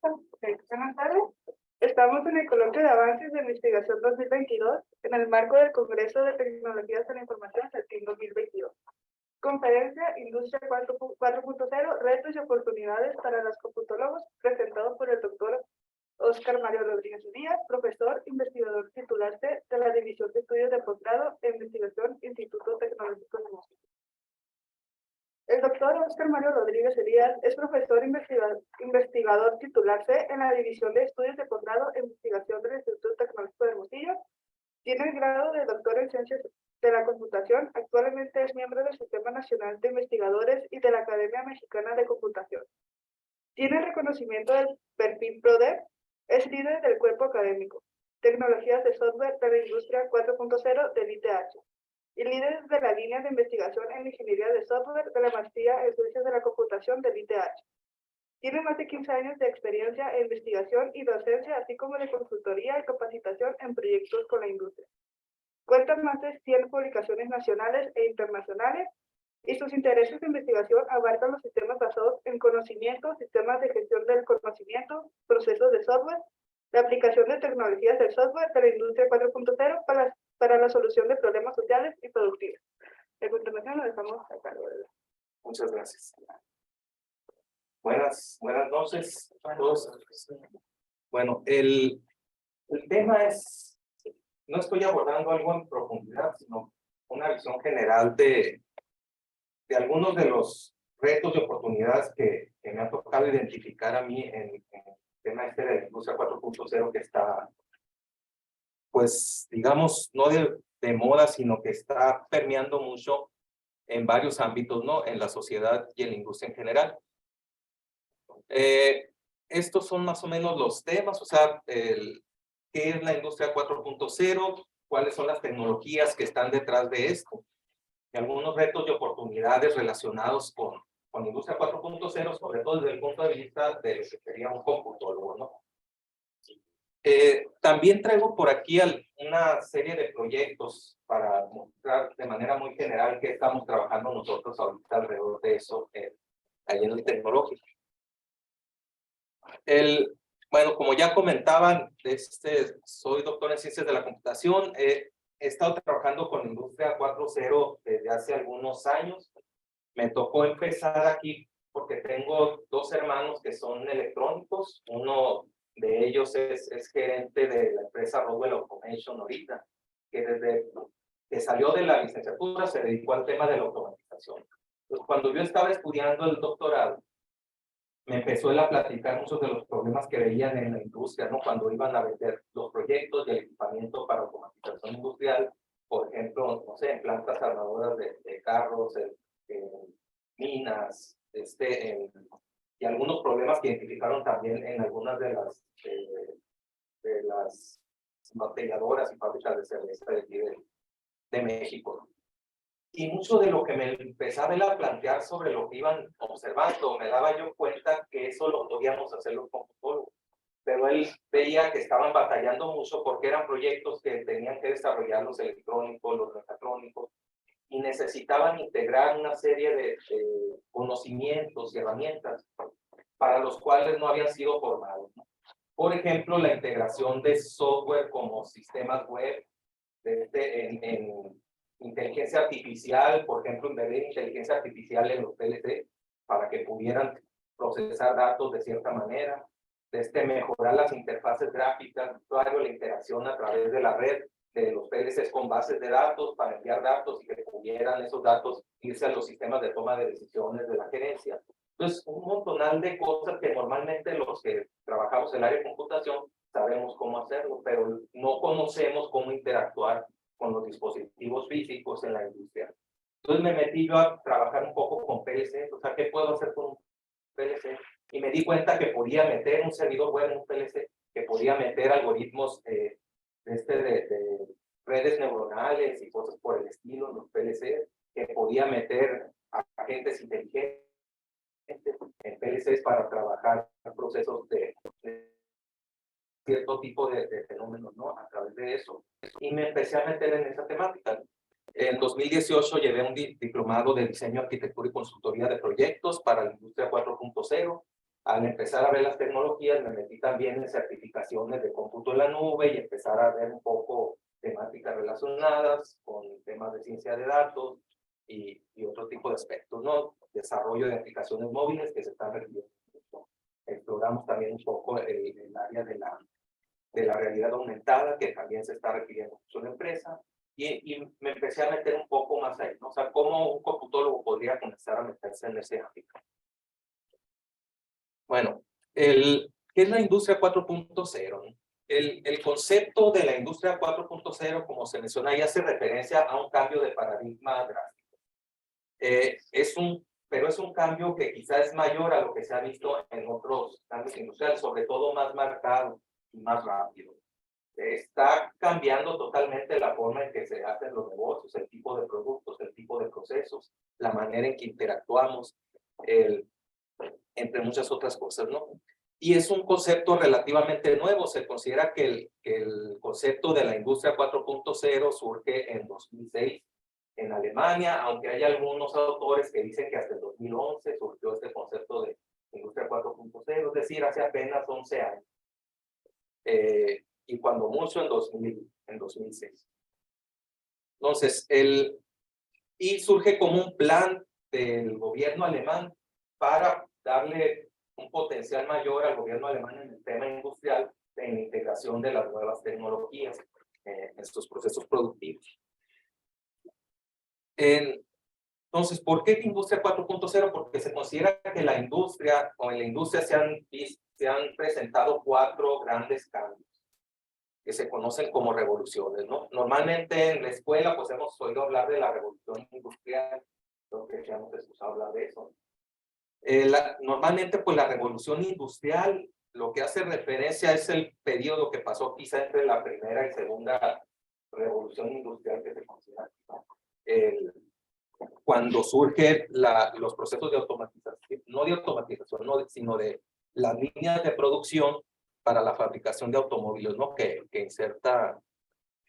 Buenas tardes. Estamos en el coloquio de avances de investigación 2022 en el marco del Congreso de Tecnologías de la Información CELTIN 2022. Conferencia Industria 4.0, retos y oportunidades para los computólogos, presentado por el doctor Óscar Mario Rodríguez Díaz, profesor investigador titular C de la División de Estudios de Posgrado e Investigación Instituto Tecnológico de Música. El doctor Óscar Mario Rodríguez Díaz es profesor investigador titular C en la División de Estudios de Posgrado e Investigación del Instituto Tecnológico de Hermosillo. Tiene el grado de doctor en Ciencias de la Computación. Actualmente es miembro del Sistema Nacional de Investigadores y de la Academia Mexicana de Computación. Tiene reconocimiento del perfil PRODEV. Es líder del cuerpo académico Tecnologías de Software de la Industria 4.0 del ITH y líder de la línea de investigación en Ingeniería de Software de la Maestría en Ciencias de la Computación del ITH. Tiene más de 15 años de experiencia en investigación y docencia, así como de consultoría y capacitación en proyectos con la industria. Cuenta más de 100 publicaciones nacionales e internacionales y sus intereses de investigación abarcan los sistemas basados en conocimiento, sistemas de gestión del conocimiento, procesos de software, la aplicación de tecnologías del software de la industria 4.0 para la solución de problemas sociales y productivos. La continuación lo dejamos a cargo de él. Muchas gracias. Buenas noches a todos. Bueno, el tema es, no estoy abordando algo en profundidad, sino una visión general de algunos de los retos y oportunidades que me ha tocado identificar a mí en el tema de la industria 4.0 que está, pues, digamos, no de moda, sino que está permeando mucho en varios ámbitos, ¿no? En la sociedad y en la industria en general. Estos son más o menos los temas, o sea, qué es la industria 4.0, cuáles son las tecnologías que están detrás de esto, y algunos retos y oportunidades relacionados con la industria 4.0, sobre todo desde el punto de vista de lo que sería un computólogo, ¿no? También traigo por aquí una serie de proyectos para mostrar de manera muy general qué estamos trabajando nosotros ahorita alrededor de eso, ahí en el tecnológico. Bueno, como ya comentaban, soy doctor en Ciencias de la Computación. He estado trabajando con la industria 4.0 desde hace algunos años. Me tocó empezar aquí porque tengo dos hermanos que son electrónicos. Uno de ellos es gerente de la empresa Rockwell Automation ahorita, que desde que salió de la licenciatura se dedicó al tema de la automatización. Entonces, cuando yo estaba estudiando el doctorado, me empezó él a platicar muchos de los problemas que veían en la industria, ¿no? Cuando iban a vender los proyectos y el equipamiento para automatización industrial, por ejemplo, no sé, en plantas armadoras de carros, en minas, y algunos problemas que identificaron también en algunas de las batelladoras y fábricas de cerveza de aquí de México. Y mucho de lo que me empezaba él a plantear sobre lo que iban observando, me daba yo cuenta que eso lo podíamos hacer los computólogos. Pero él veía que estaban batallando mucho porque eran proyectos que tenían que desarrollar los electrónicos, los mecatrónicos, y necesitaban integrar una serie de conocimientos y herramientas para los cuales no habían sido formados, ¿no? Por ejemplo, la integración de software como sistemas web, en inteligencia artificial, por ejemplo, embeber inteligencia artificial en los PLC para que pudieran procesar datos de cierta manera, mejorar las interfaces gráficas del usuario, la interacción a través de la red de los PLCs con bases de datos para enviar datos y que pudieran esos datos irse a los sistemas de toma de decisiones de la gerencia. Entonces, un montonal de cosas que normalmente los que trabajamos en el área de computación sabemos cómo hacerlo, pero no conocemos cómo interactuar con los dispositivos físicos en la industria. Entonces me metí yo a trabajar un poco con PLC, o sea, ¿qué puedo hacer con un PLC? Y me di cuenta que podía meter un servidor web en un PLC, que podía meter algoritmos de redes neuronales y cosas por el estilo en los PLC, que podía meter agentes inteligentes en PLCs para trabajar procesos de cierto tipo de fenómenos, ¿no? A través de eso. Y me empecé a meter en esa temática. En 2018 llevé un diplomado de diseño, arquitectura y consultoría de proyectos para la industria 4.0. Al empezar a ver las tecnologías, me metí también en certificaciones de cómputo en la nube y empezar a ver un poco temáticas relacionadas con temas de ciencia de datos y otro tipo de aspectos, ¿no? Desarrollo de aplicaciones móviles que se están requiriendo. Exploramos también un poco el área de la realidad aumentada, que también se está requiriendo mucho en la empresa, y me empecé a meter un poco más ahí, ¿no? O sea, cómo un computólogo podría comenzar a meterse en ese ámbito. Bueno, ¿qué es la industria 4.0? El concepto de la industria 4.0, como se menciona ahí, hace referencia a un cambio de paradigma drástico. Pero es un cambio que quizás es mayor a lo que se ha visto en otros cambios industriales, sobre todo más marcado y más rápido. Está cambiando totalmente la forma en que se hacen los negocios, el tipo de productos, el tipo de procesos, la manera en que interactuamos, entre muchas otras cosas, ¿no? Y es un concepto relativamente nuevo. Se considera que el concepto de la industria 4.0 surge en 2006 en Alemania, aunque hay algunos autores que dicen que hasta el 2011 surgió este concepto de industria 4.0, es decir, hace apenas 11 años. Y cuando mucho en 2006. Entonces, y surge como un plan del gobierno alemán para darle un potencial mayor al gobierno alemán en el tema industrial en integración de las nuevas tecnologías en estos procesos productivos. Entonces, ¿por qué industria 4.0? Porque se considera que la industria, o en la industria se han presentado 4 grandes cambios que se conocen como revoluciones, ¿no? Normalmente en la escuela pues hemos oído hablar de la revolución industrial, creo que ya hemos escuchado hablar de eso. Normalmente pues la revolución industrial lo que hace referencia es el periodo que pasó quizá entre la primera y segunda revolución industrial que se considera, ¿no? Cuando surgen los procesos de automatización, no de automatización, sino de las líneas de producción para la fabricación de automóviles, ¿no? Que inserta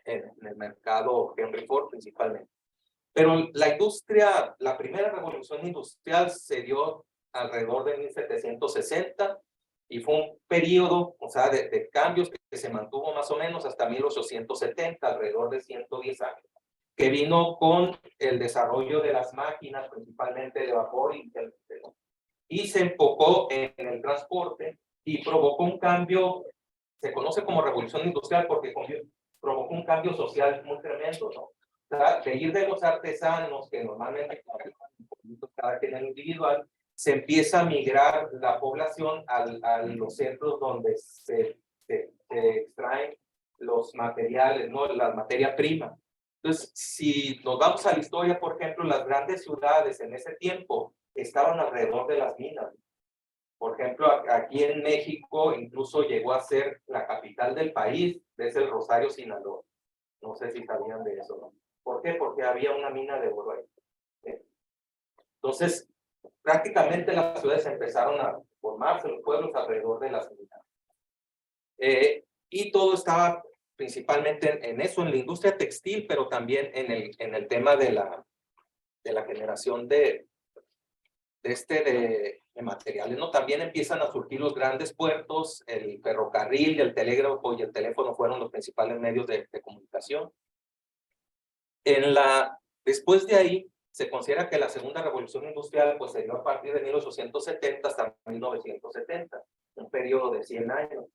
en el mercado Henry Ford principalmente. Pero la primera revolución industrial se dio alrededor de 1760 y fue un periodo, o sea, de cambios que se mantuvo más o menos hasta 1870, alrededor de 110 años, que vino con el desarrollo de las máquinas, principalmente de vapor, y se enfocó en el transporte y provocó un cambio, se conoce como revolución industrial porque provocó un cambio social muy tremendo, ¿no? O sea, de ir de los artesanos, que normalmente cada quien en individual, se empieza a migrar la población a los centros donde se extraen los materiales, ¿no? La materia prima. Entonces, si nos vamos a la historia, por ejemplo, las grandes ciudades en ese tiempo estaban alrededor de las minas. Por ejemplo, aquí en México incluso llegó a ser la capital del país, desde el Rosario, Sinaloa. No sé si sabían de eso, ¿no? ¿Por qué? Porque había una mina de oro ahí. Entonces, prácticamente las ciudades empezaron a formarse, los pueblos alrededor de las minas. Y todo estaba principalmente en eso, en la industria textil, pero también en el tema de la generación de materiales, ¿no? También empiezan a surgir los grandes puertos, el ferrocarril, el telégrafo y el teléfono fueron los principales medios de comunicación. Después de ahí, se considera que la segunda revolución industrial pues se dio a partir de 1870 hasta 1970, un periodo de 100 años,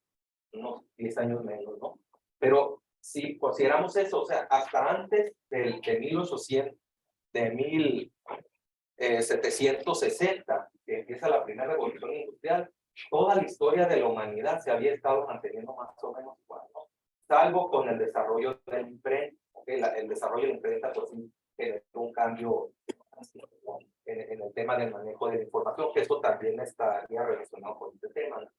unos 10 años menos, ¿no? Pero si consideramos eso, o sea, hasta antes de 1760, que empieza la primera revolución industrial, toda la historia de la humanidad se había estado manteniendo más o menos igual, ¿no? Salvo con el desarrollo de la imprenta. El desarrollo de la imprenta pues sí generó un cambio en el tema del manejo de la información, que eso también estaría relacionado con este tema, ¿no?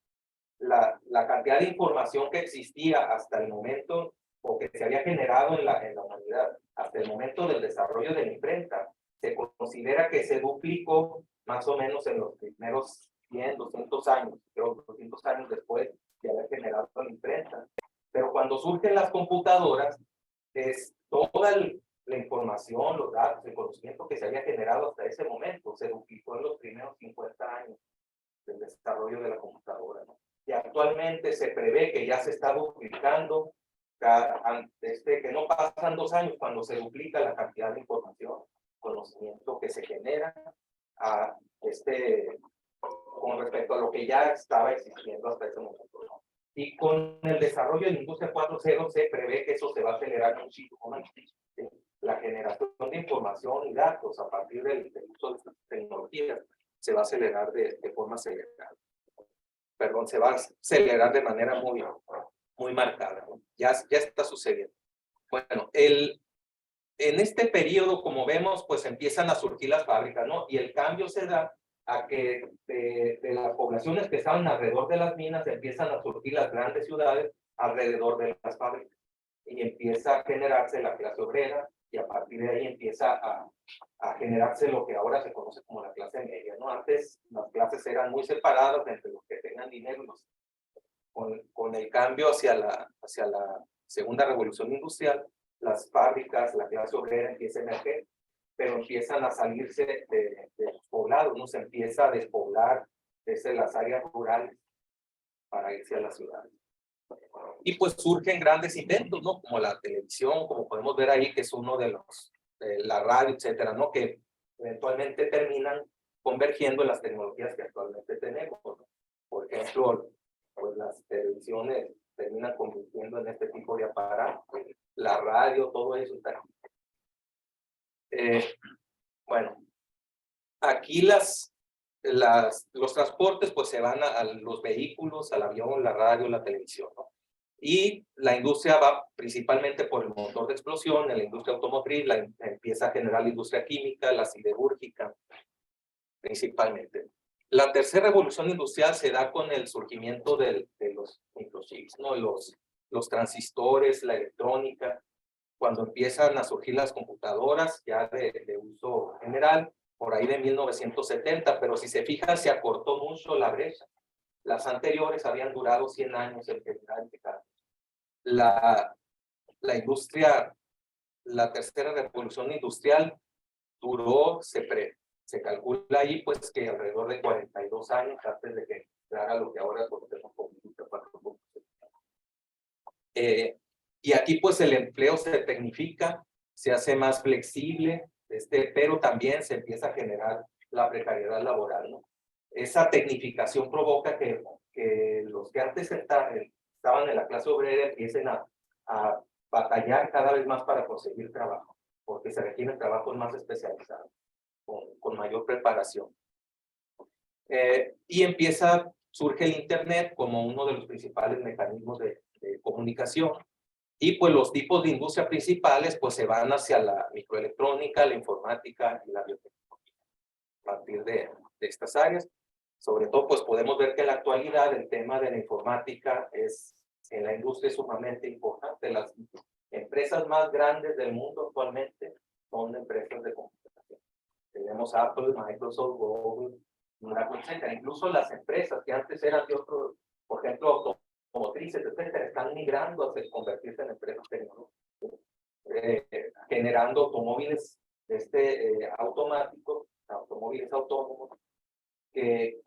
La cantidad de información que existía hasta el momento, o que se había generado en la humanidad, hasta el momento del desarrollo de la imprenta, se considera que se duplicó más o menos en los primeros 100, 200 años, creo 200 años después de haber generado la imprenta. Pero cuando surgen las computadoras, es toda la información, los datos, el conocimiento que se había generado hasta ese momento, se duplicó en los primeros 50 años del desarrollo de la computadora, ¿no? Y actualmente se prevé que ya se está duplicando, que no pasan 2 años cuando se duplica la cantidad de información, conocimiento que se genera con respecto a lo que ya estaba existiendo hasta ese momento, ¿no? Y con el desarrollo de la industria 4.0 se prevé que eso se va a acelerar muchísimo, ¿no? La generación de información y datos a partir del uso de estas tecnologías se va a acelerar de forma acelerada. Perdón, se va a acelerar de manera muy marcada, ¿no? Ya está sucediendo. Bueno, en este periodo, como vemos, pues empiezan a surgir las fábricas, ¿no? Y el cambio se da a que de las poblaciones que estaban alrededor de las minas empiezan a surgir las grandes ciudades alrededor de las fábricas. Y empieza a generarse la clase obrera, y a partir de ahí empieza a generarse lo que ahora se conoce como la clase media, ¿no? Antes las clases eran muy separadas entre los que tengan dinero y los. Con el cambio hacia la segunda revolución industrial, las fábricas, la clase obrera empieza a emerger, pero empiezan a salirse de los poblados, ¿no? Se empieza a despoblar desde las áreas rurales para irse a las ciudades. Y pues surgen grandes inventos, ¿no? Como la televisión, como podemos ver ahí, que es uno de los, la radio, etcétera, ¿no? Que eventualmente terminan convergiendo en las tecnologías que actualmente tenemos, ¿no? Por ejemplo, pues las televisiones terminan convirtiendo en este tipo de aparatos, la radio, todo eso está aquí. Bueno, aquí los transportes pues se van a los vehículos, al avión, la radio, la televisión, ¿no? Y la industria va principalmente por el motor de explosión, en la industria automotriz, empieza a generar la industria química, la siderúrgica, principalmente. La tercera revolución industrial se da con el surgimiento de los microchips, ¿no? Los transistores, la electrónica, cuando empiezan a surgir las computadoras ya de uso general, por ahí de 1970, pero si se fijan, se acortó mucho la brecha. Las anteriores habían durado 100 años en general. La industria, la tercera revolución industrial duró, se calcula ahí pues que alrededor de 42 años antes de que haga lo que ahora conocemos como industria 4.0. Y aquí pues el empleo se tecnifica, se hace más flexible, pero también se empieza a generar la precariedad laboral, ¿no? Esa tecnificación provoca que los que antes estaban en la clase obrera empiecen a batallar cada vez más para conseguir trabajo, porque se requieren trabajos más especializados, con mayor preparación. Y surge el Internet como uno de los principales mecanismos de comunicación. Y pues los tipos de industria principales pues se van hacia la microelectrónica, la informática y la biotecnología. A partir de estas áreas, sobre todo pues podemos ver que en la actualidad el tema de la informática en la industria es sumamente importante. Las empresas más grandes del mundo actualmente son empresas de computación. Tenemos Apple, Microsoft, Google, etcétera. Incluso las empresas que antes eran de otros, por ejemplo, automotrices, etcétera, están migrando a convertirse en empresas tecnológicas, generando automóviles automáticos, automóviles autónomos, que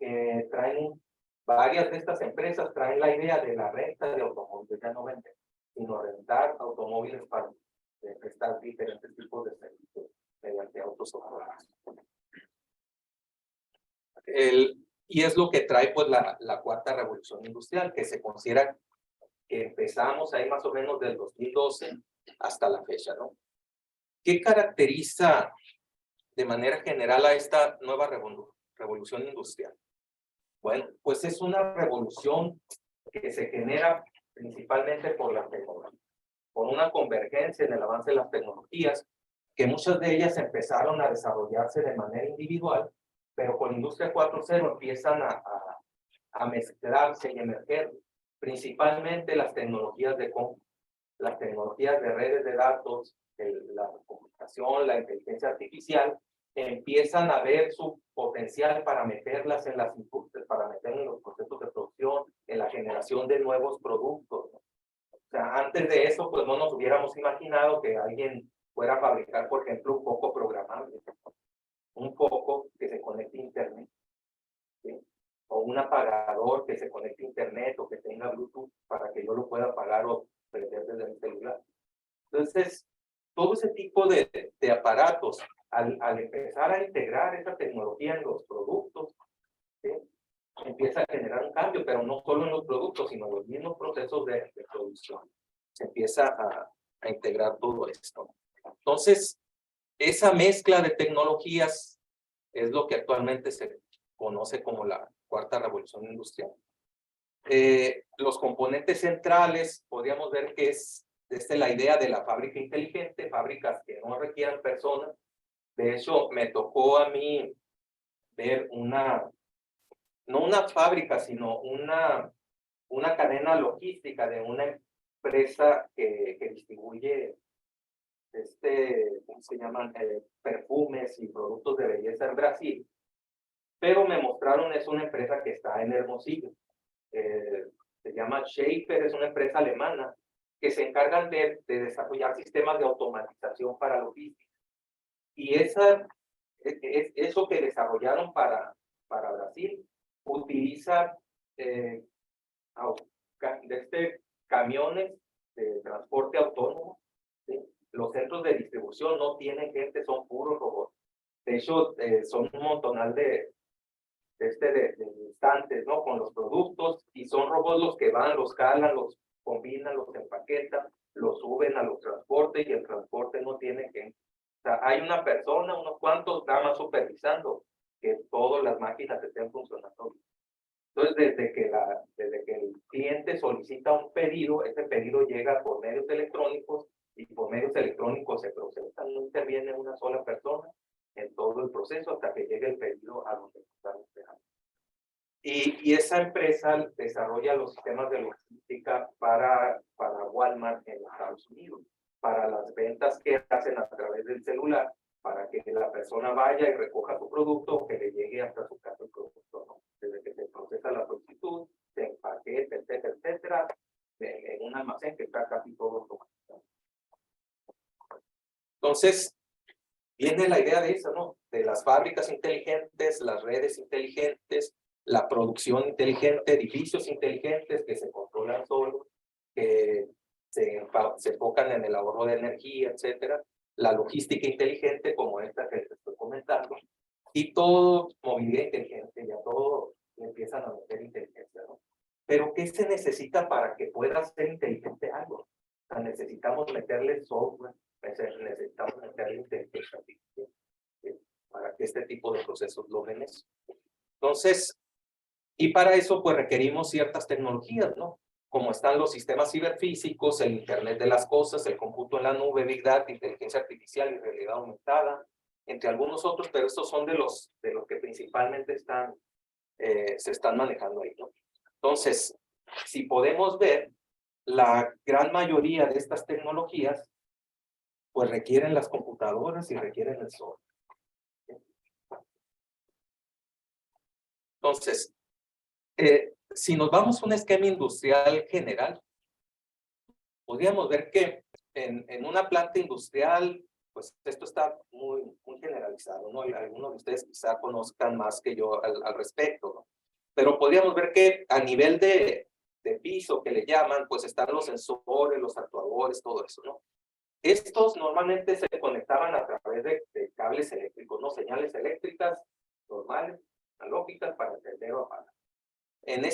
traen, varias de estas empresas traen la idea de la renta de automóviles, ya no venden, sino rentar automóviles para prestar diferentes tipos de servicios mediante autos autónomos. Y es lo que trae pues la cuarta revolución industrial, que se considera que empezamos ahí más o menos del 2012 hasta la fecha, ¿no? ¿Qué caracteriza de manera general a esta nueva revolución industrial? Bueno, pues es una revolución que se genera principalmente por la tecnología, por una convergencia en el avance de las tecnologías, que muchas de ellas empezaron a desarrollarse de manera individual, pero con Industria 4.0 empiezan a mezclarse y emerger principalmente las tecnologías de cómputo, las tecnologías de redes de datos, la comunicación, la inteligencia artificial, empiezan a ver su potencial para meterlas en las industrias, para meterlas en los procesos de producción, en la generación de nuevos productos, ¿no? O sea, antes de eso, pues no nos hubiéramos imaginado que alguien fuera a fabricar, por ejemplo, un foco programable, un foco que se conecte a Internet, ¿sí? O un apagador que se conecte a internet o que tenga Bluetooth para que yo lo pueda apagar o prender desde mi celular. Entonces, todo ese tipo de aparatos, al empezar a integrar esa tecnología en los productos, ¿sí? Empieza a generar un cambio, pero no solo en los productos, sino en los mismos procesos de producción. Se empieza a integrar todo esto. Entonces, esa mezcla de tecnologías es lo que actualmente se conoce como la cuarta revolución industrial. Los componentes centrales, podríamos ver que es desde la idea de la fábrica inteligente, fábricas que no requieran personas. De hecho, me tocó a mí ver no una fábrica, sino una cadena logística de una empresa que distribuye ¿cómo se llaman? Perfumes y productos de belleza en Brasil. Pero me mostraron, es una empresa que está en Hermosillo. Se llama Schaefer, es una empresa alemana que se encargan de desarrollar sistemas de automatización para logística. Y eso que desarrollaron para Brasil utiliza camiones de transporte autónomo, ¿sí? Los centros de distribución no tienen gente, son puros robots. De hecho, son un montonal de estantes, ¿no? Con los productos, y son robots los que van, los calan, los combinan, los empaquetan, los suben a los transportes, y el transporte no tiene que... O sea, hay una persona, unos cuantos, nada más supervisando que todas las máquinas estén funcionando. Entonces, desde que el cliente solicita un pedido, ese pedido llega por medios electrónicos, y por medios electrónicos se procesa, no interviene una sola persona en todo el proceso hasta que llegue el pedido a donde están esperando. Y esa empresa desarrolla los sistemas de logística para Walmart en Estados Unidos, para las ventas que hacen a través del celular, para que la persona vaya y recoja su producto o que le llegue hasta su casa el producto, ¿no? Desde que se procesa la solicitud, se empaqueta, etcétera, etcétera, en un almacén que está casi todo automatizado. Entonces, viene la idea de eso, ¿no? De las fábricas inteligentes, las redes inteligentes, la producción inteligente, edificios inteligentes que se controlan solos, que se enfocan en el ahorro de energía, etcétera. La logística inteligente, como esta que les estoy comentando, y todo movilidad inteligente, ya todo empiezan a meter inteligencia, ¿no? Pero ¿qué se necesita para que pueda ser inteligente algo? O sea, necesitamos meterle software, necesitamos meterle inteligencia artificial, ¿sí? Para que este tipo de procesos logren eso. Entonces, y para eso pues requerimos ciertas tecnologías, ¿no? Como están los sistemas ciberfísicos, el Internet de las cosas, el cómputo en la nube, Big Data, inteligencia artificial y realidad aumentada, entre algunos otros, pero estos son de los que principalmente se están manejando ahí, ¿no? Entonces, si podemos ver, la gran mayoría de estas tecnologías pues requieren las computadoras y requieren el software. Entonces, si nos vamos a un esquema industrial general, podríamos ver que en una planta industrial, pues esto está muy generalizado, ¿no? Y algunos de ustedes quizá conozcan más que yo al respecto, ¿no? Pero podríamos ver que a nivel de piso, que le llaman, pues están los sensores, los actuadores, todo eso, ¿no? Estos normalmente se conectaban a través de cables eléctricos, ¿no? Señales eléctricas normales, analógicas, para encender o apagar. En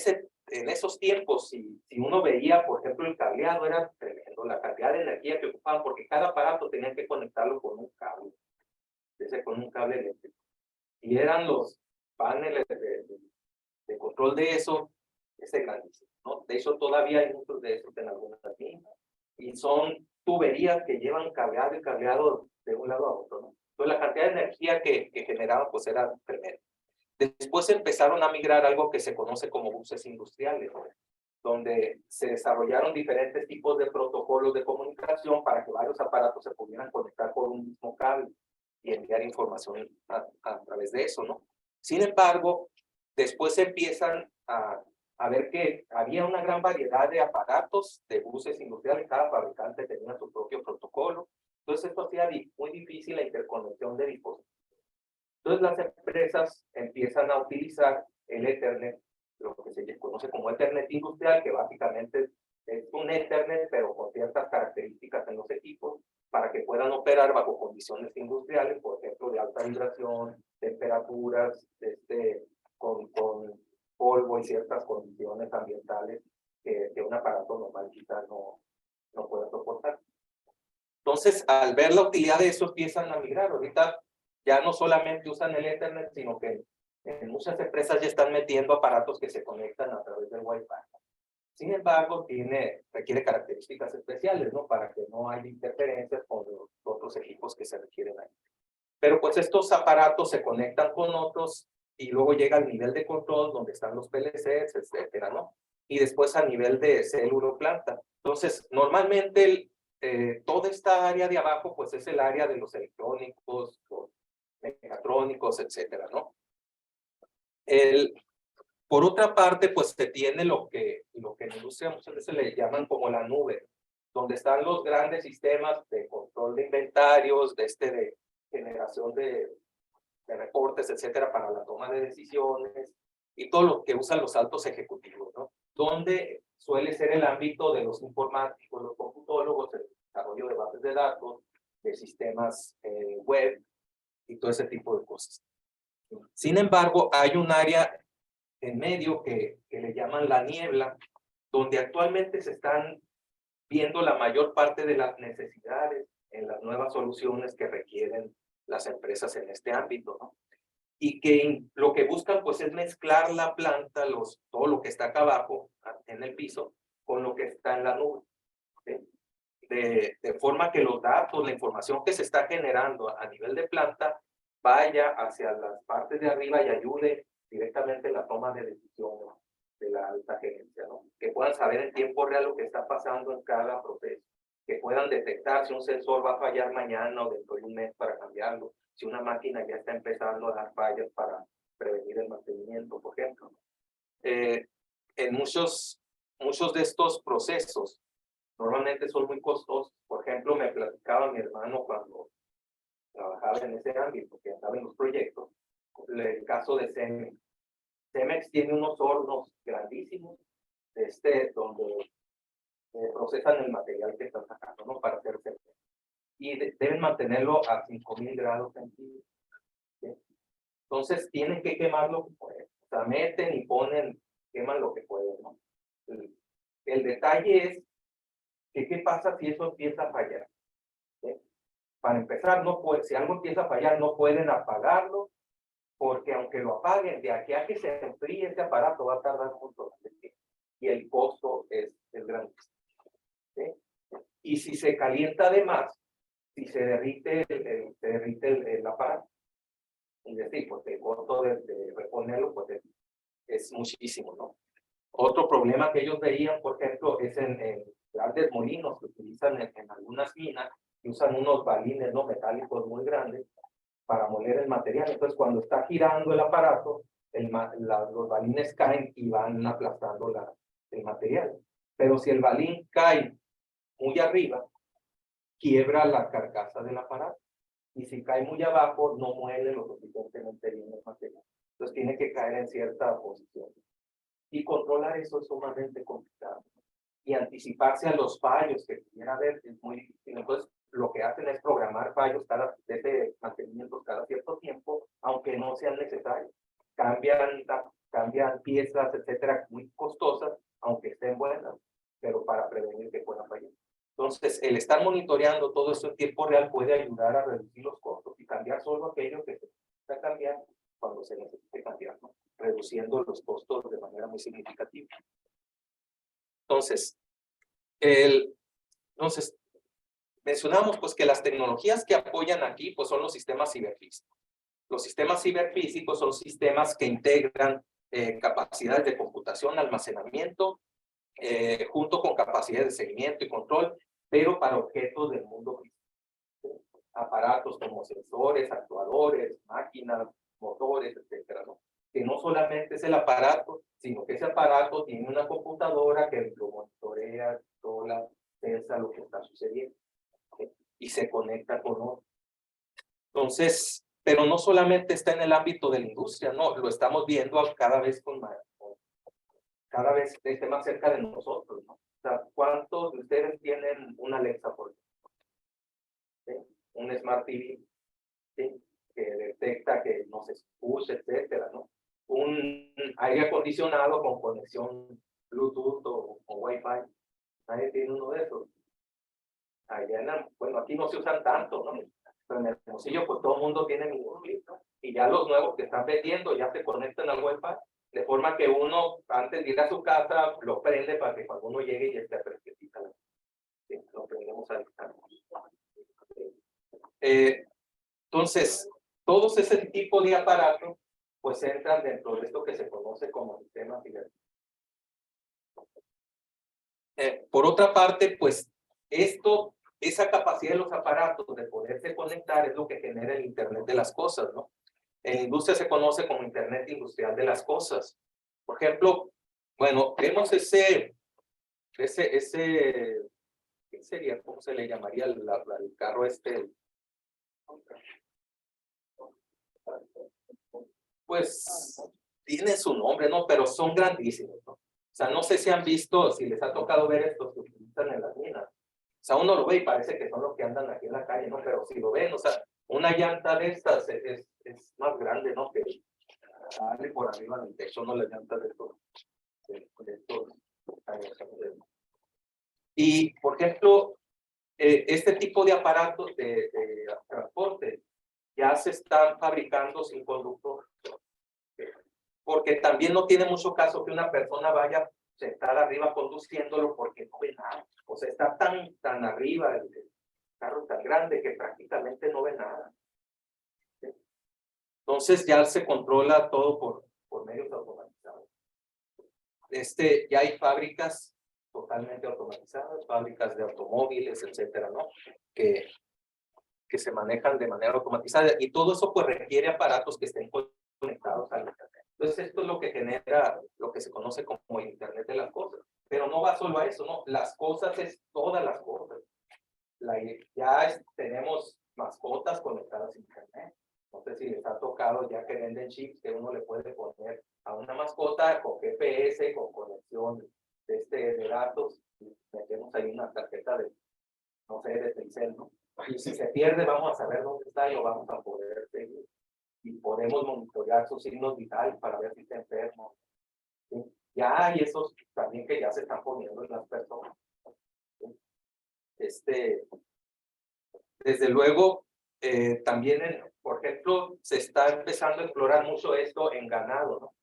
esos tiempos, si uno veía, por ejemplo, el cableado, era tremendo, la cantidad de energía que ocupaban, porque cada aparato tenía que conectarlo con un cable, con un cable eléctrico. Y eran los paneles de control de eso, grandísimo, ¿no? De hecho, todavía hay muchos de esos en algunas minas, y son tuberías que llevan cableado y cableado de un lado a otro, ¿no? Entonces, la cantidad de energía que generaban, pues era tremenda. Después empezaron a migrar a algo que se conoce como buses industriales, ¿no? Donde se desarrollaron diferentes tipos de protocolos de comunicación para que varios aparatos se pudieran conectar por un mismo cable y enviar información a través de eso, ¿no? Sin embargo, después se empiezan a ver que había una gran variedad de aparatos de buses industriales, cada fabricante tenía su propio protocolo, entonces esto hacía muy difícil la interconexión de dispositivos. Entonces las empresas empiezan a utilizar el Ethernet, lo que se conoce como Ethernet industrial, que básicamente es un Ethernet, pero con ciertas características en los equipos, para que puedan operar bajo condiciones industriales, por ejemplo, de alta vibración, temperaturas, con polvo y ciertas condiciones ambientales que un aparato normal quizás no pueda soportar. Entonces, al ver la utilidad de eso, empiezan a migrar. Ahorita ya no solamente usan el Ethernet, sino que en muchas empresas ya están metiendo aparatos que se conectan a través del Wi-Fi. Sin embargo, requiere características especiales, ¿no? Para que no haya interferencias con los otros equipos que se requieren ahí. Pero pues estos aparatos se conectan con otros y luego llega al nivel de control donde están los PLCs, etcétera, ¿no? Y después a nivel de célula o planta. Entonces, normalmente toda esta área de abajo, pues es el área de los electrónicos, los mecatrónicos, etcétera, ¿no? Por otra parte, pues se tiene lo que en la industria muchas veces le llaman como la nube, donde están los grandes sistemas de control de inventarios, de generación de reportes, etcétera, para la toma de decisiones y todo lo que usan los altos ejecutivos, ¿no? Donde suele ser el ámbito de los informáticos, los computólogos, el desarrollo de bases de datos, de sistemas web y todo ese tipo de cosas. Sin embargo, hay un área en medio que le llaman la niebla, donde actualmente se están viendo la mayor parte de las necesidades en las nuevas soluciones que requieren las empresas en este ámbito, ¿no? Y que lo que buscan pues es mezclar la planta, todo lo que está acá abajo, en el piso, con lo que está en la nube. ¿Sí? De forma que los datos, la información que se está generando a nivel de planta, vaya hacia las partes de arriba y ayude directamente en la toma de decisiones de la alta gerencia, ¿no? Que puedan saber en tiempo real lo que está pasando en cada proceso, que puedan detectar si un sensor va a fallar mañana o dentro de un mes para cambiarlo, si una máquina ya está empezando a dar fallas para prevenir el mantenimiento, por ejemplo. En muchos de estos procesos, normalmente son muy costosos. Por ejemplo, me platicaba mi hermano cuando trabajaba en ese ámbito, que andaba en los proyectos, el caso de Cemex. Cemex tiene unos hornos grandísimos, donde procesan el material que están sacando, ¿no? Para hacer cemento. Y deben mantenerlo a 5,000 grados centígrados. ¿Sí? Entonces, tienen que quemar lo que pueden. O sea, meten y queman lo que pueden, ¿no? El detalle es que qué pasa si eso empieza a fallar. ¿Sí? Para empezar, si algo empieza a fallar, no pueden apagarlo, porque aunque lo apaguen, de aquí a que se enfríe ese aparato va a tardar mucho tiempo. Y el costo es grande. ¿Sí? Y si se calienta de más, si se derrite el aparato, es decir, pues el costo de reponerlo pues es muchísimo, ¿no? Otro problema que ellos veían, por ejemplo, es en grandes molinos que utilizan en algunas minas, que usan unos balines, ¿no? Metálicos muy grandes para moler el material. Entonces, cuando está girando el aparato, los balines caen y van aplastando el material. Pero si el balín cae muy arriba, quiebra la carcasa del aparato. Y si cae muy abajo, no muele lo suficientemente bien el material. Entonces, tiene que caer en cierta posición. Y controlar eso es sumamente complicado. Y anticiparse a los fallos que pudiera haber es muy difícil. Entonces, lo que hacen es programar fallos de mantenimiento cada cierto tiempo, aunque no sean necesarios. Cambian piezas, etcétera, muy costosas, aunque estén buenas, pero para prevenir que puedan fallar. Entonces, el estar monitoreando todo eso en tiempo real puede ayudar a reducir los costos y cambiar solo aquello que se necesita cambiar cuando se necesite cambiar, ¿no? Reduciendo los costos de manera muy significativa. Entonces, mencionamos pues que las tecnologías que apoyan aquí pues son los sistemas ciberfísicos. Los sistemas ciberfísicos son sistemas que integran capacidades de computación, almacenamiento, junto con capacidades de seguimiento y control, pero para objetos del mundo físico. Aparatos como sensores, actuadores, máquinas, motores, etcétera, ¿no? Que no solamente es el aparato, sino que ese aparato tiene una computadora que lo monitorea, controla, piensa lo que está sucediendo, ¿sí? Y se conecta con otro. Entonces, pero no solamente está en el ámbito de la industria, no, lo estamos viendo cada vez con cada vez esté más cerca de nosotros, ¿no? O sea, ¿cuántos de ustedes tienen una Alexa, por ejemplo? ¿Sí? Un Smart TV, ¿sí? Que detecta que nos escucha, etcétera, ¿no? Un aire acondicionado con conexión Bluetooth o Wi-Fi. Nadie tiene uno de esos. Allá bueno, aquí no se usan tanto, ¿no? Pero en el Hermosillo, pues todo el mundo tiene uno listo. Y ya los nuevos que están vendiendo ya se conectan al Wi-Fi, de forma que uno, antes de ir a su casa, lo prende para que cuando uno llegue ya esté fresquecita. Sí, lo prendemos al instante. Entonces, todos ese tipo de aparatos, pues entran dentro de esto que se conoce como sistemas cibernéticos. Por otra parte, pues esa capacidad de los aparatos de poderse conectar es lo que genera el Internet de las cosas, ¿no? En la industria se conoce como Internet industrial de las cosas. Por ejemplo, bueno, vemos ¿qué sería? ¿Cómo se le llamaría el carro este? Pues tiene su nombre, ¿no? Pero son grandísimos, ¿no? O sea, no sé si han visto, si les ha tocado ver estos que utilizan en las minas. O sea, uno lo ve y parece que son los que andan aquí en la calle, ¿no? Pero si lo ven, o sea, una llanta de estas es más grande, ¿no? Que sale por arriba del techo, no la llanta de estos. Y, por ejemplo, este tipo de aparatos de transporte ya se están fabricando sin conductor. Porque también no tiene mucho caso que una persona vaya sentada arriba conduciéndolo porque no ve nada. O sea, está tan arriba el carro tan grande que prácticamente no ve nada. Entonces ya se controla todo por medios automatizados. Ya hay fábricas totalmente automatizadas, fábricas de automóviles, etcétera, ¿no? Que se manejan de manera automatizada y todo eso pues requiere aparatos que estén conectados al internet. Entonces esto es lo que genera lo que se conoce como el Internet de las cosas. Pero no va solo a eso, ¿no? Las cosas es todas las cosas. Tenemos mascotas conectadas a internet. No sé si les ha tocado ya que venden chips que uno le puede poner a una mascota con GPS, con conexión de datos. Y metemos ahí una tarjeta de, no sé, de Telcel, ¿no? Y si se pierde, vamos a saber dónde está y lo vamos a poder seguir. Y podemos monitorear sus signos vitales para ver si está enfermo. ¿Sí? Ya hay esos también que ya se están poniendo en las personas. ¿Sí? Desde luego, también, por ejemplo, se está empezando a explorar mucho esto en ganado, ¿no?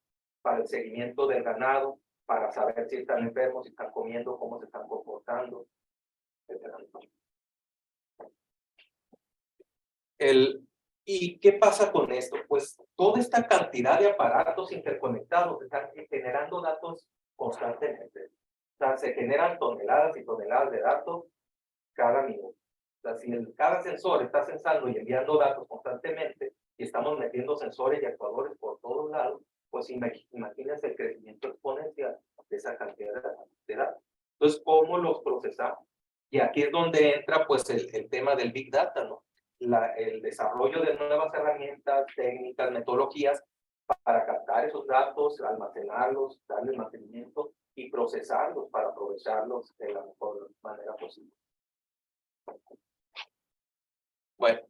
Para el seguimiento del ganado, para saber si están enfermos, si están comiendo, cómo se están comportando, etc. ¿Y qué pasa con esto? Pues toda esta cantidad de aparatos interconectados están generando datos constantemente. O sea, se generan toneladas y toneladas de datos cada minuto. O sea, si cada sensor está sensando y enviando datos constantemente y estamos metiendo sensores y actuadores por todos lados, pues imagínense el crecimiento exponencial de esa cantidad de datos. Entonces, ¿cómo los procesamos? Y aquí es donde entra pues el tema del Big Data, ¿no? El desarrollo de nuevas herramientas, técnicas, metodologías para captar esos datos, almacenarlos, darles mantenimiento y procesarlos para aprovecharlos de la mejor manera posible. Bueno,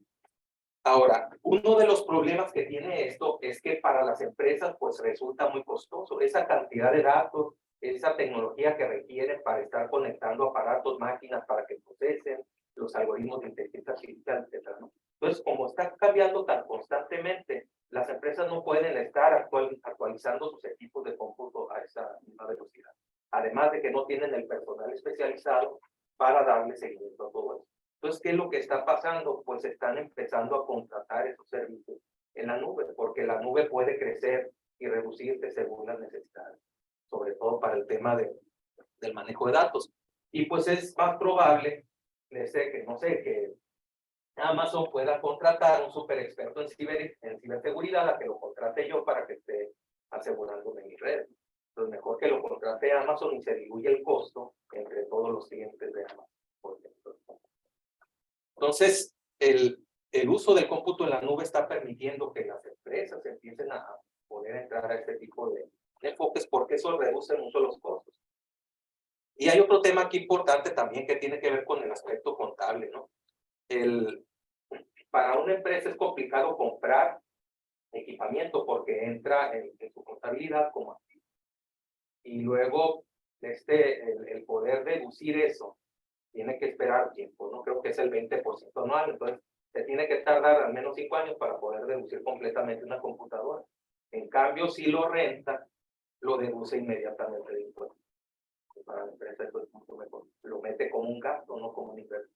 ahora, uno de los problemas que tiene esto es que para las empresas pues resulta muy costoso. Esa cantidad de datos, esa tecnología que requieren para estar conectando aparatos, máquinas para que procesen, los algoritmos de inteligencia artificial, etc., ¿no? Entonces, como está cambiando tan constantemente, las empresas no pueden estar actualizando sus equipos de cómputo a esa misma velocidad. Además de que no tienen el personal especializado para darle seguimiento a todo eso. Entonces, ¿qué es lo que está pasando? Pues están empezando a contratar esos servicios en la nube, porque la nube puede crecer y reducirse según las necesidades, sobre todo para el tema del manejo de datos. Y pues es más probable, que Amazon pueda contratar a un super experto en ciberseguridad a que lo contrate yo para que esté asegurándome mi red. Entonces, mejor que lo contrate Amazon y se diluye el costo entre todos los clientes de Amazon, por ejemplo. Entonces, el uso del cómputo en la nube está permitiendo que las empresas empiecen a poder entrar a este tipo de enfoques porque eso reduce mucho los costos. Y hay otro tema aquí importante también que tiene que ver con el aspecto contable, ¿no? Para una empresa es complicado comprar equipamiento porque entra en su contabilidad como activo. Y luego el poder deducir eso tiene que esperar tiempo, ¿no? Creo que es el 20% anual, entonces se tiene que tardar al menos 5 años para poder deducir completamente una computadora. En cambio, si lo renta, lo deduce inmediatamente de impuestos. Para la empresa esto es mucho mejor. Lo mete como un gasto, no como un ingreso.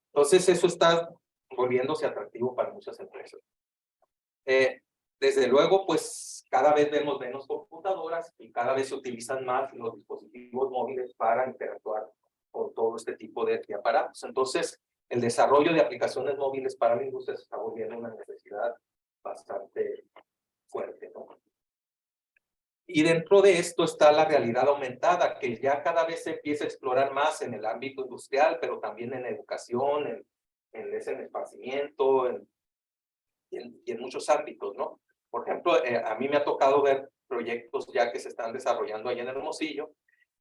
Entonces eso está volviéndose atractivo para muchas empresas. Desde luego, pues cada vez vemos menos computadoras y cada vez se utilizan más los dispositivos móviles para interactuar con todo este tipo de aparatos. Entonces, el desarrollo de aplicaciones móviles para la industria se está volviendo una necesidad bastante fuerte, ¿no? Y dentro de esto está la realidad aumentada, que ya cada vez se empieza a explorar más en el ámbito industrial, pero también en educación, en esparcimiento, y en muchos ámbitos, ¿no? Por ejemplo, a mí me ha tocado ver proyectos ya que se están desarrollando allá en Hermosillo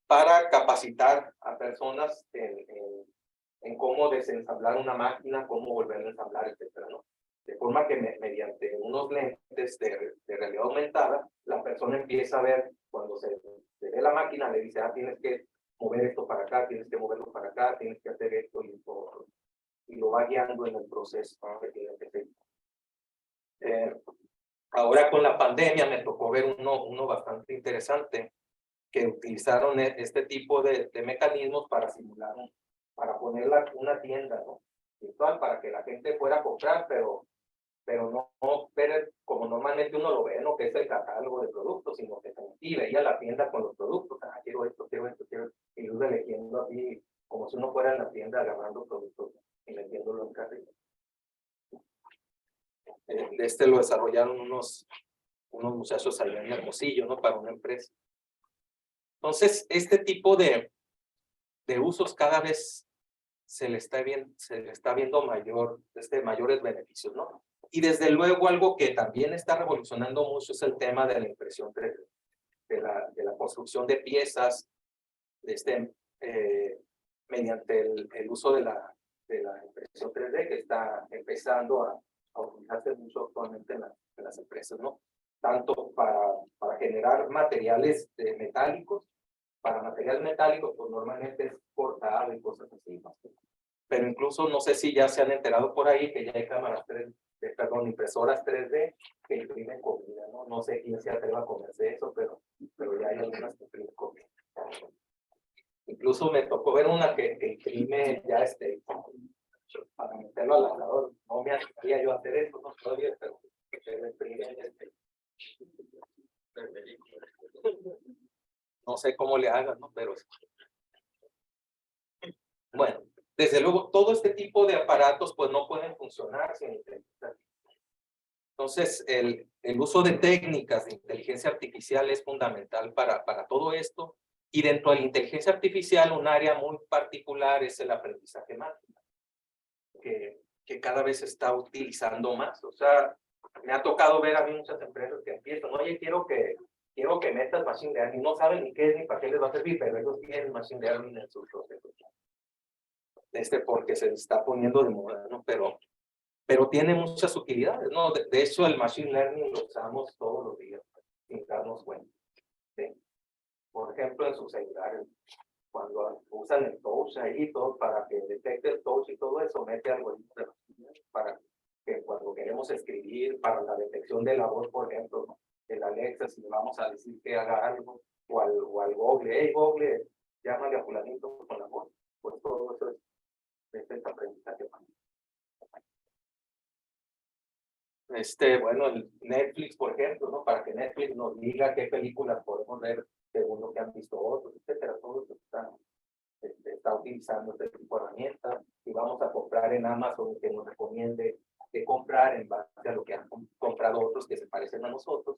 para capacitar a personas en cómo desensamblar una máquina, cómo volverla a ensamblar, etcétera, ¿no? De forma que mediante unos lentes de realidad aumentada, la persona empieza a ver, cuando se ve la máquina, le dice, tienes que mover esto para acá, tienes que moverlo para acá, tienes que hacer esto y todo. Y lo va guiando en el proceso, ¿no? Que tiene que hacer. Ahora con la pandemia me tocó ver uno bastante interesante, que utilizaron este tipo de mecanismos para simular, para poner una tienda, ¿no? Virtual, para que la gente fuera a comprar, pero no ver como normalmente uno lo ve, ¿no? Que es el catálogo de productos, sino que se veía la tienda con los productos, quiero esto, quiero esto, quiero esto, y iba eligiendo así, como si uno fuera en la tienda agarrando productos y metiéndolo en carrito. Lo desarrollaron unos muchachos allá en Hermosillo, ¿no? Para una empresa. Entonces, este tipo de usos cada vez se le está viendo mayores beneficios, ¿no? Y desde luego algo que también está revolucionando mucho es el tema de la impresión 3D, de la construcción de piezas, mediante el uso de la impresión 3D que está empezando a utilizarse mucho actualmente en las empresas, ¿no? Tanto para generar materiales metálicos. Para materiales metálicos, pues normalmente es cortado y cosas así, ¿no? Pero incluso no sé si ya se han enterado por ahí que ya hay impresoras 3D que imprimen comida, ¿no? No sé quién se atreva a comerse eso, pero ya hay algunas que imprimen comida. Incluso me tocó ver una que imprime ya para meterlo al asador. No me atrevería yo a hacer eso, no todavía, pero imprime no sé cómo le hagan, ¿no? Pero bueno, desde luego, todo este tipo de aparatos pues no pueden funcionar sin inteligencia artificial. Entonces, el uso de técnicas de inteligencia artificial es fundamental para todo esto. Y dentro de la inteligencia artificial, un área muy particular es el aprendizaje máquina, que cada vez se está utilizando más. O sea, me ha tocado ver a mí muchas empresas que empiezan, oye, quiero que metas machine learning, no saben ni qué es ni para qué les va a servir, pero ellos tienen machine learning en sus procesos. Porque se está poniendo de moda, ¿no? Pero tiene muchas utilidades, ¿no? De hecho, el machine learning lo usamos todos los días, sin darnos cuenta, ¿sí? Por ejemplo, en sus celulares, cuando usan el touch ahí, todo para que detecte el touch y todo eso, mete algoritmos de machine learning para que cuando queremos escribir, para la detección de la voz, por ejemplo, ¿no? El Alexa, si le vamos a decir que haga algo, o al Google, hey Google, llámale a fulanito con la voz, pues todo eso es aprendizaje. Bueno, el Netflix, por ejemplo, ¿no? Para que Netflix nos diga qué películas podemos ver según lo que han visto otros, etcétera. Todo eso está utilizando este tipo de herramientas. Y vamos a comprar en Amazon, que nos recomiende de comprar en base a lo que han comprado otros que se parecen a nosotros.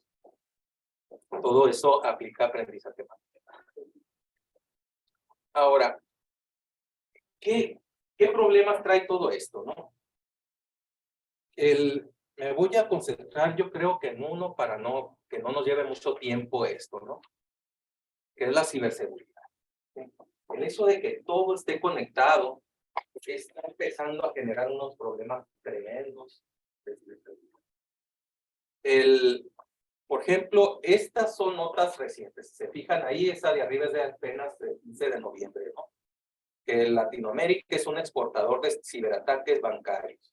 Todo eso aplica aprendizaje. Ahora, ¿qué problemas trae todo esto, no? Me voy a concentrar, yo creo que en uno para que no nos lleve mucho tiempo esto, ¿no? Que es la ciberseguridad. ¿Sí? El hecho de que todo esté conectado está empezando a generar unos problemas tremendos de ciberseguridad. Por ejemplo, estas son notas recientes. Si se fijan ahí, esa de arriba es de apenas el 15 de noviembre, ¿no? Que Latinoamérica es un exportador de ciberataques bancarios.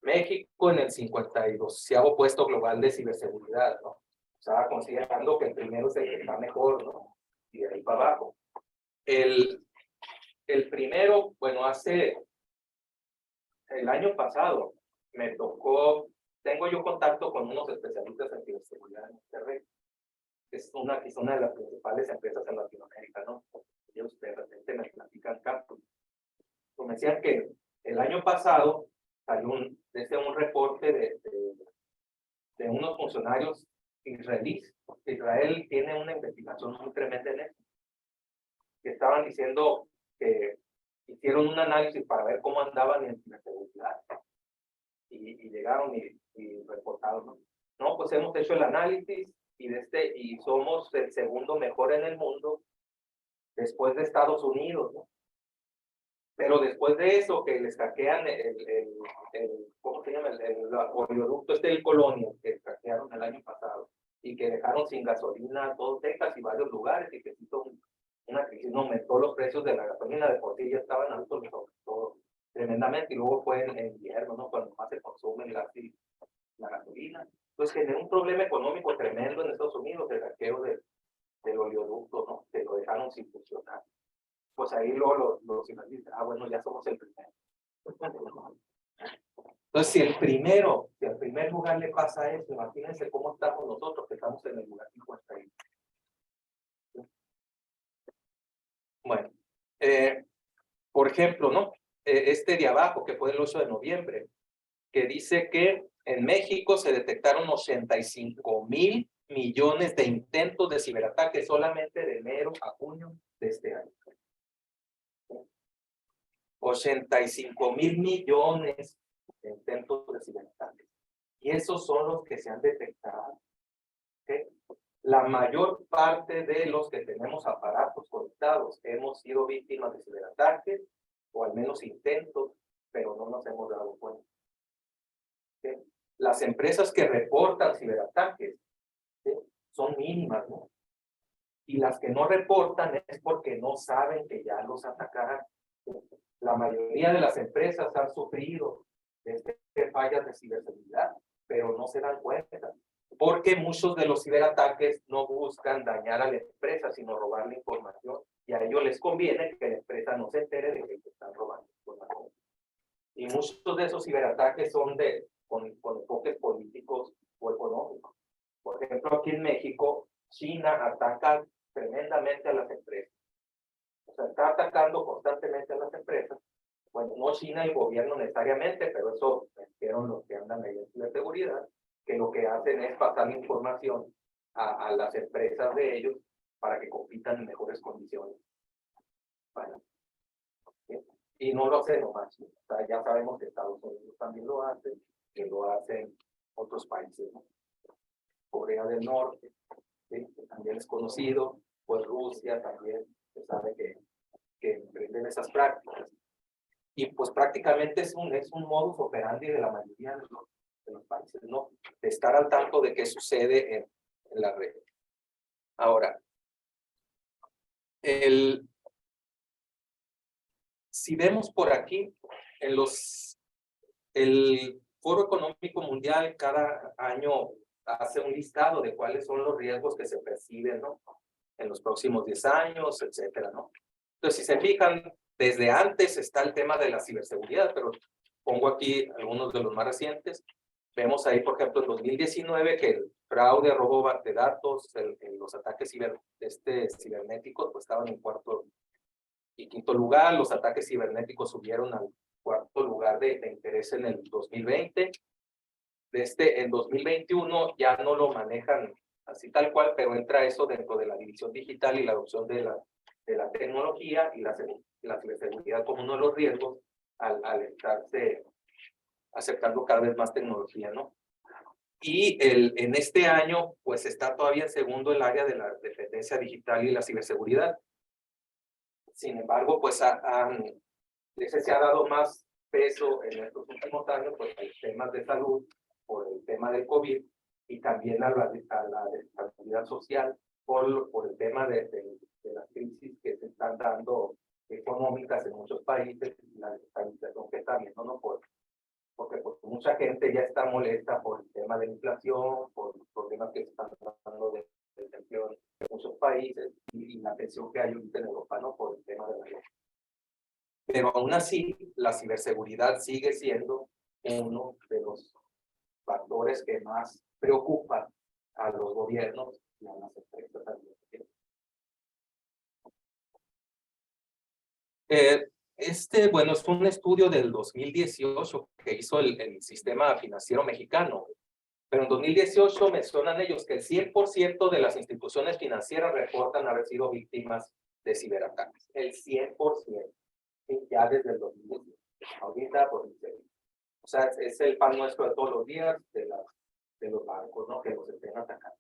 México en el 52º puesto global de ciberseguridad, ¿no? O sea, considerando que el primero es el que está mejor, ¿no? Y de ahí para abajo. El primero, bueno, el año pasado me tocó, tengo yo contacto con unos especialistas en ciberseguridad en Monterrey. Es una de las principales empresas en Latinoamérica, ¿no? Ellos de repente me platican campos. Me decían que el año pasado salió un reporte de unos funcionarios israelíes. Israel tiene una investigación muy tremenda en esto, que estaban diciendo que hicieron un análisis para ver cómo andaban en ciberseguridad y llegaron y reportaron, ¿no? No, pues hemos hecho el análisis y somos el segundo mejor en el mundo después de Estados Unidos, ¿no? Pero después de eso, que les hackean ¿cómo se llama? El oleoducto del Colonial, que hackearon el año pasado, y que dejaron sin gasolina a todo Texas y varios lugares, y que hizo una crisis, no aumentó los precios de la gasolina, de por sí ya estaban altos, todo tremendamente, y luego fue en invierno, ¿no? Cuando más se consume la gasolina. Entonces generó un problema económico tremendo en Estados Unidos, el hackeo del oleoducto, ¿no? Que lo dejaron sin funcionar. Pues ahí luego los dicen, bueno, ya somos el primero. Entonces, si al primer lugar le pasa eso, imagínense cómo estamos nosotros, que estamos en el lugar 51. Bueno, por ejemplo, ¿no? Este de abajo, que fue el 8 de noviembre, que dice que en México se detectaron 85,000 millones de intentos de ciberataques solamente de enero a junio de este año. 85,000 millones de intentos de ciberataques. Y esos son los que se han detectado. ¿Okay? La mayor parte de los que tenemos aparatos conectados hemos sido víctimas de ciberataques, o al menos intentos, pero no nos hemos dado cuenta. ¿Okay? Las empresas que reportan ciberataques, ¿sí? Son mínimas, ¿no? Y las que no reportan es porque no saben que ya los atacaron. La mayoría de las empresas han sufrido fallas de ciberseguridad, pero no se dan cuenta, porque muchos de los ciberataques no buscan dañar a la empresa, sino robar la información, y a ellos les conviene que la empresa no se entere de que están robando información. Y muchos de esos ciberataques son con enfoques políticos o económicos. Por ejemplo, aquí en México, China ataca tremendamente a las empresas. O sea, está atacando constantemente a las empresas. Bueno, no China y el gobierno necesariamente, pero eso dijeron los que andan ahí en ciberseguridad, que lo que hacen es pasar información a las empresas de ellos para que compitan en mejores condiciones. Bueno, ¿sí? Y no lo hacen nomás. O sea, ya sabemos que Estados Unidos también lo hace, que lo hacen otros países, ¿no? Corea del Norte, ¿sí? Que también es conocido, pues Rusia también se sabe que emprenden esas prácticas. Y pues prácticamente es un modus operandi de la mayoría de los países, ¿no? De estar al tanto de qué sucede en la red. Ahora, si vemos por aquí, el Foro Económico Mundial cada año hace un listado de cuáles son los riesgos que se perciben, ¿no? En los próximos 10 años, etcétera, ¿no? Entonces, si se fijan, desde antes está el tema de la ciberseguridad, pero pongo aquí algunos de los más recientes. Vemos ahí, por ejemplo, en 2019 que el fraude, robo de datos, los ataques cibernéticos pues estaban en cuarto y quinto lugar. Los ataques cibernéticos subieron al cuarto lugar de interés en el 2020. En 2021 ya no lo manejan así tal cual, pero entra eso dentro de la división digital y la adopción de la tecnología y la ciberseguridad como uno de los riesgos al estarse aceptando cada vez más tecnología, ¿no? Y en este año, pues está todavía en segundo el área de la dependencia digital y la ciberseguridad. Sin embargo, pues ese se ha dado más peso en estos últimos años, pues a los temas de salud, por el tema del COVID, y también a la desestabilidad social, por el tema de las crisis que se están dando económicas en muchos países, y la desestabilización que está habiendo, ¿no? Porque pues, mucha gente ya está molesta por el tema de la inflación, por los problemas que se están tratando de detención en muchos países, y la tensión que hay ahorita en Europa, ¿no? Por el tema de la guerra. Pero aún así, la ciberseguridad sigue siendo uno de los factores que más preocupan a los gobiernos y a las empresas también. Bueno, es un estudio del 2018 que hizo el Sistema Financiero Mexicano, pero en 2018 mencionan ellos que el 100% de las instituciones financieras reportan haber sido víctimas de ciberataques. El 100%. Ya desde el 2018. Ahorita, pues, o sea, es el pan nuestro de todos los días de los bancos, ¿no? Que los estén atacando.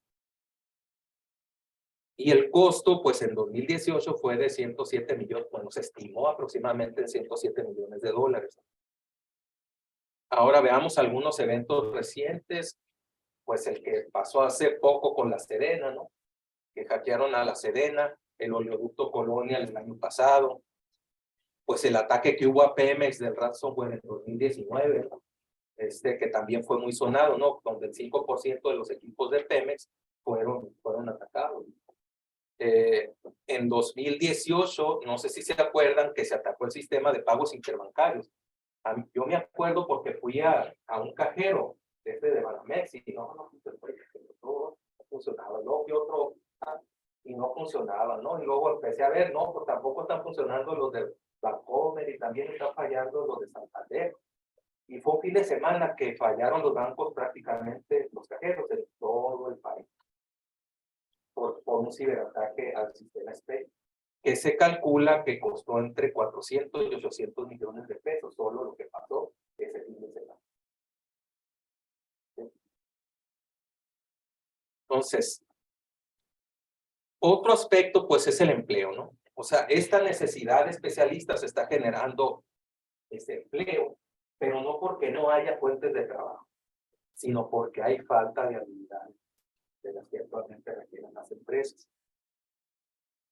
Y el costo, pues en 2018 fue de 107 millones, bueno, se estimó aproximadamente en 107 millones de dólares. Ahora veamos algunos eventos recientes, pues el que pasó hace poco con la Sedena, ¿no? Que hackearon a la Sedena, el oleoducto Colonial el año pasado, pues el ataque que hubo a Pemex del ransomware en 2019, ¿no? Que también fue muy sonado, ¿no? Donde el 5% de los equipos de Pemex fueron atacados. En 2018, no sé si se acuerdan que se atacó el sistema de pagos interbancarios. Yo me acuerdo porque fui a un cajero de Banamex y no funcionaba. Luego vi otro y no funcionaba, ¿no? Y luego empecé a ver, no, pues tampoco están funcionando los de Bancomer y también están fallando los de Santander. Y fue un fin de semana que fallaron los bancos prácticamente, los cajeros en todo el país, por un ciberataque al sistema SPEI, que se calcula que costó entre 400 y 800 millones de pesos, solo lo que pasó ese fin de semana. Entonces, otro aspecto, pues, es el empleo, ¿no? O sea, esta necesidad de especialistas está generando ese empleo, pero no porque no haya fuentes de trabajo, sino porque hay falta de habilidades de las que actualmente requieren las empresas.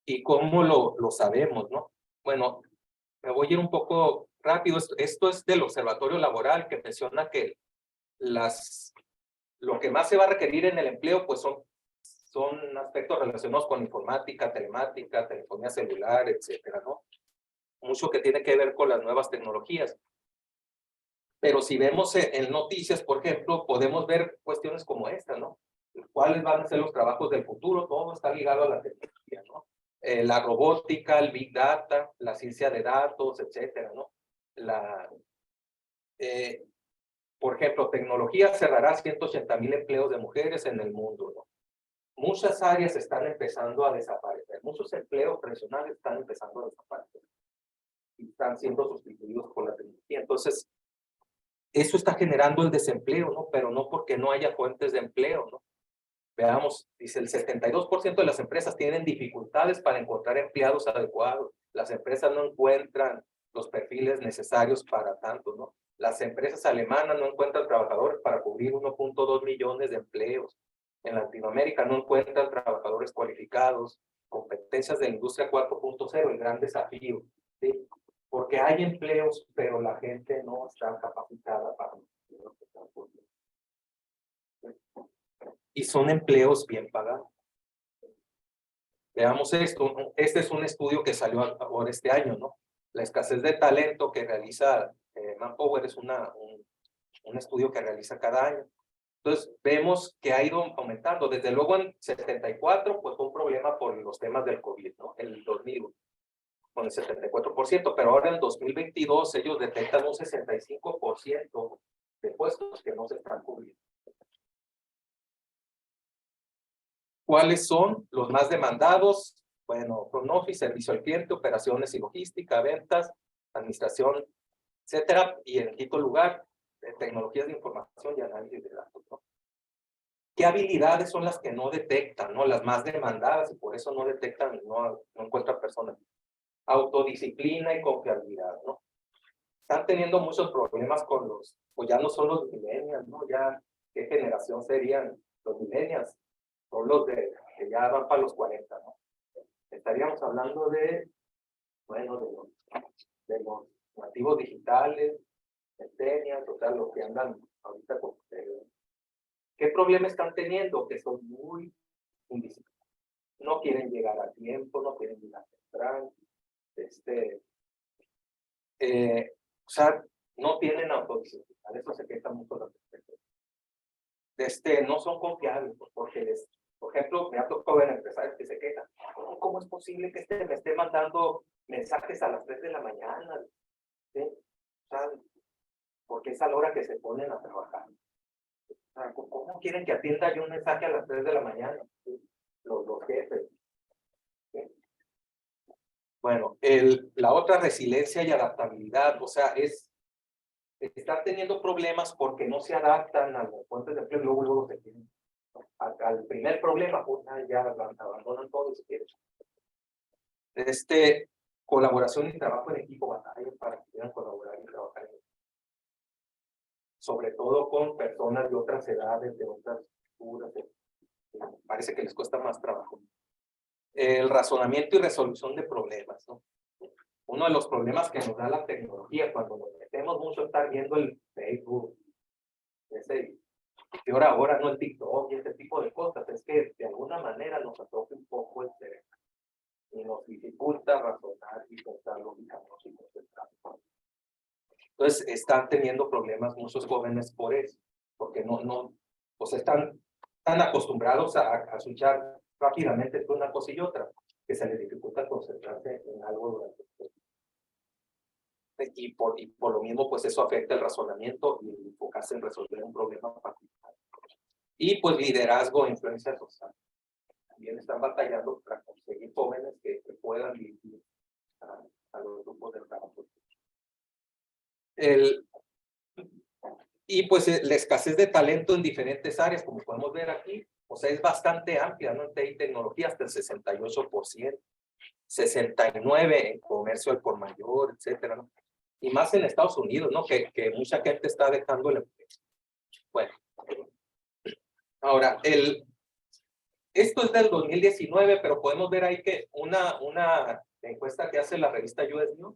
¿Y cómo lo sabemos, no? Bueno, me voy a ir un poco rápido. Esto es del Observatorio Laboral, que menciona que lo que más se va a requerir en el empleo, pues son aspectos relacionados con informática, telemática, telefonía celular, etcétera, ¿no? Mucho que tiene que ver con las nuevas tecnologías. Pero si vemos en noticias, por ejemplo, podemos ver cuestiones como esta, ¿no? ¿Cuáles van a ser los trabajos del futuro? Todo está ligado a la tecnología, ¿no? La robótica, el Big Data, la ciencia de datos, etcétera, ¿no? Por ejemplo, tecnología cerrará 180,000 empleos de mujeres en el mundo, ¿no? Muchas áreas están empezando a desaparecer, muchos empleos tradicionales están empezando a desaparecer y están siendo sustituidos por la tecnología. Entonces, eso está generando el desempleo, ¿no? Pero no porque no haya fuentes de empleo, ¿no? Veamos, dice el 72% de las empresas tienen dificultades para encontrar empleados adecuados. Las empresas no encuentran los perfiles necesarios para tanto, ¿no? Las empresas alemanas no encuentran trabajadores para cubrir 1.2 millones de empleos. En Latinoamérica no encuentran trabajadores cualificados, competencias de la industria 4.0, el gran desafío, ¿sí? Porque hay empleos, pero la gente no está capacitada para los que están por dentro. Y son empleos bien pagados. Veamos esto. Este es un estudio que salió ahora este año, ¿no? La escasez de talento que realiza Manpower es un estudio que realiza cada año. Entonces, vemos que ha ido aumentando. Desde luego, en 74, pues fue un problema por los temas del COVID, ¿no? En el 2001, con el 74%, pero ahora en el 2022 ellos detectan un 65% de puestos que no se están cubriendo. ¿Cuáles son los más demandados? Bueno, front office, servicio al cliente, operaciones y logística, ventas, administración, etcétera. Y en quinto lugar, de tecnologías de información y análisis de datos, ¿no? ¿Qué habilidades son las que no detectan, ¿no? Las más demandadas y por eso no detectan, no encuentran personas. Autodisciplina y confiabilidad, ¿no? Están teniendo muchos problemas con pues ya no son los millennials, ¿no? Ya, ¿qué generación serían los millennials? Son los que ya van para los 40, ¿no? Estaríamos hablando bueno, de los nativos digitales, centennials, o sea, los que andan ahorita con ¿qué problema están teniendo? Que son muy indisciplinados. No quieren llegar a tiempo, no quieren llegar temprano, o sea, no tienen autodisciplina, de eso se quejan mucho las personas. No son confiables, porque por ejemplo, me ha tocado ver empresarios que se quejan. ¿Cómo es posible que me esté mandando mensajes a las 3 de la mañana? ¿Sí? O sea, porque es a la hora que se ponen a trabajar. O sea, ¿cómo quieren que atienda yo un mensaje a las 3 de la mañana? ¿Sí? Los jefes. ¿Sí? Bueno, la otra, resiliencia y adaptabilidad, o sea, están teniendo problemas porque no se adaptan a las fuentes de empleo, luego se tienen. Al primer problema, pues ya abandonan todo y se quieren. Colaboración y trabajo en equipo, batalla para que quieran colaborar y trabajar en equipo. Sobre todo con personas de otras edades, de otras culturas, parece que les cuesta más trabajo. El razonamiento y resolución de problemas, ¿no? Uno de los problemas que nos da la tecnología cuando nos metemos mucho a estar viendo el Facebook, y ahora no el TikTok y este tipo de cosas, es que de alguna manera nos atrofia un poco el cerebro y nos dificulta razonar y pensar lógicamente y concentrarnos. Entonces están teniendo problemas muchos jóvenes por eso, porque pues están tan acostumbrados a escuchar rápidamente una cosa y otra, que se les dificulta concentrarse en algo durante el tiempo. Y por lo mismo, pues eso afecta el razonamiento y enfocarse en resolver un problema particular. Y pues liderazgo e influencia social. También están batallando para conseguir jóvenes que puedan dirigir a los grupos de trabajo. Y pues la escasez de talento en diferentes áreas, como podemos ver aquí, o sea, es bastante amplia, ¿no? En TI tecnología hasta el 68%, 69% en comercio al por mayor, etcétera, ¿no? Y más en Estados Unidos, ¿no? Que mucha gente está dejando el empleo. Bueno, ahora, esto es del 2019, pero podemos ver ahí que una encuesta que hace la revista US News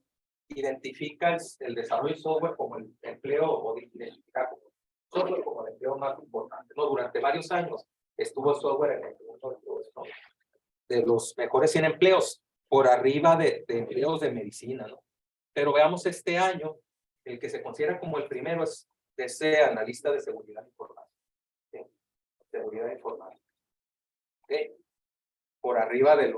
identifica el desarrollo de software como el empleo, o identifica software como el empleo más importante, ¿no? Durante varios años estuvo software en de los mejores 100 empleos, por arriba de empleos de medicina, ¿no? Pero veamos este año, el que se considera como el primero es ese analista de seguridad informática. ¿Sí? Seguridad informática. ¿Sí? Por arriba del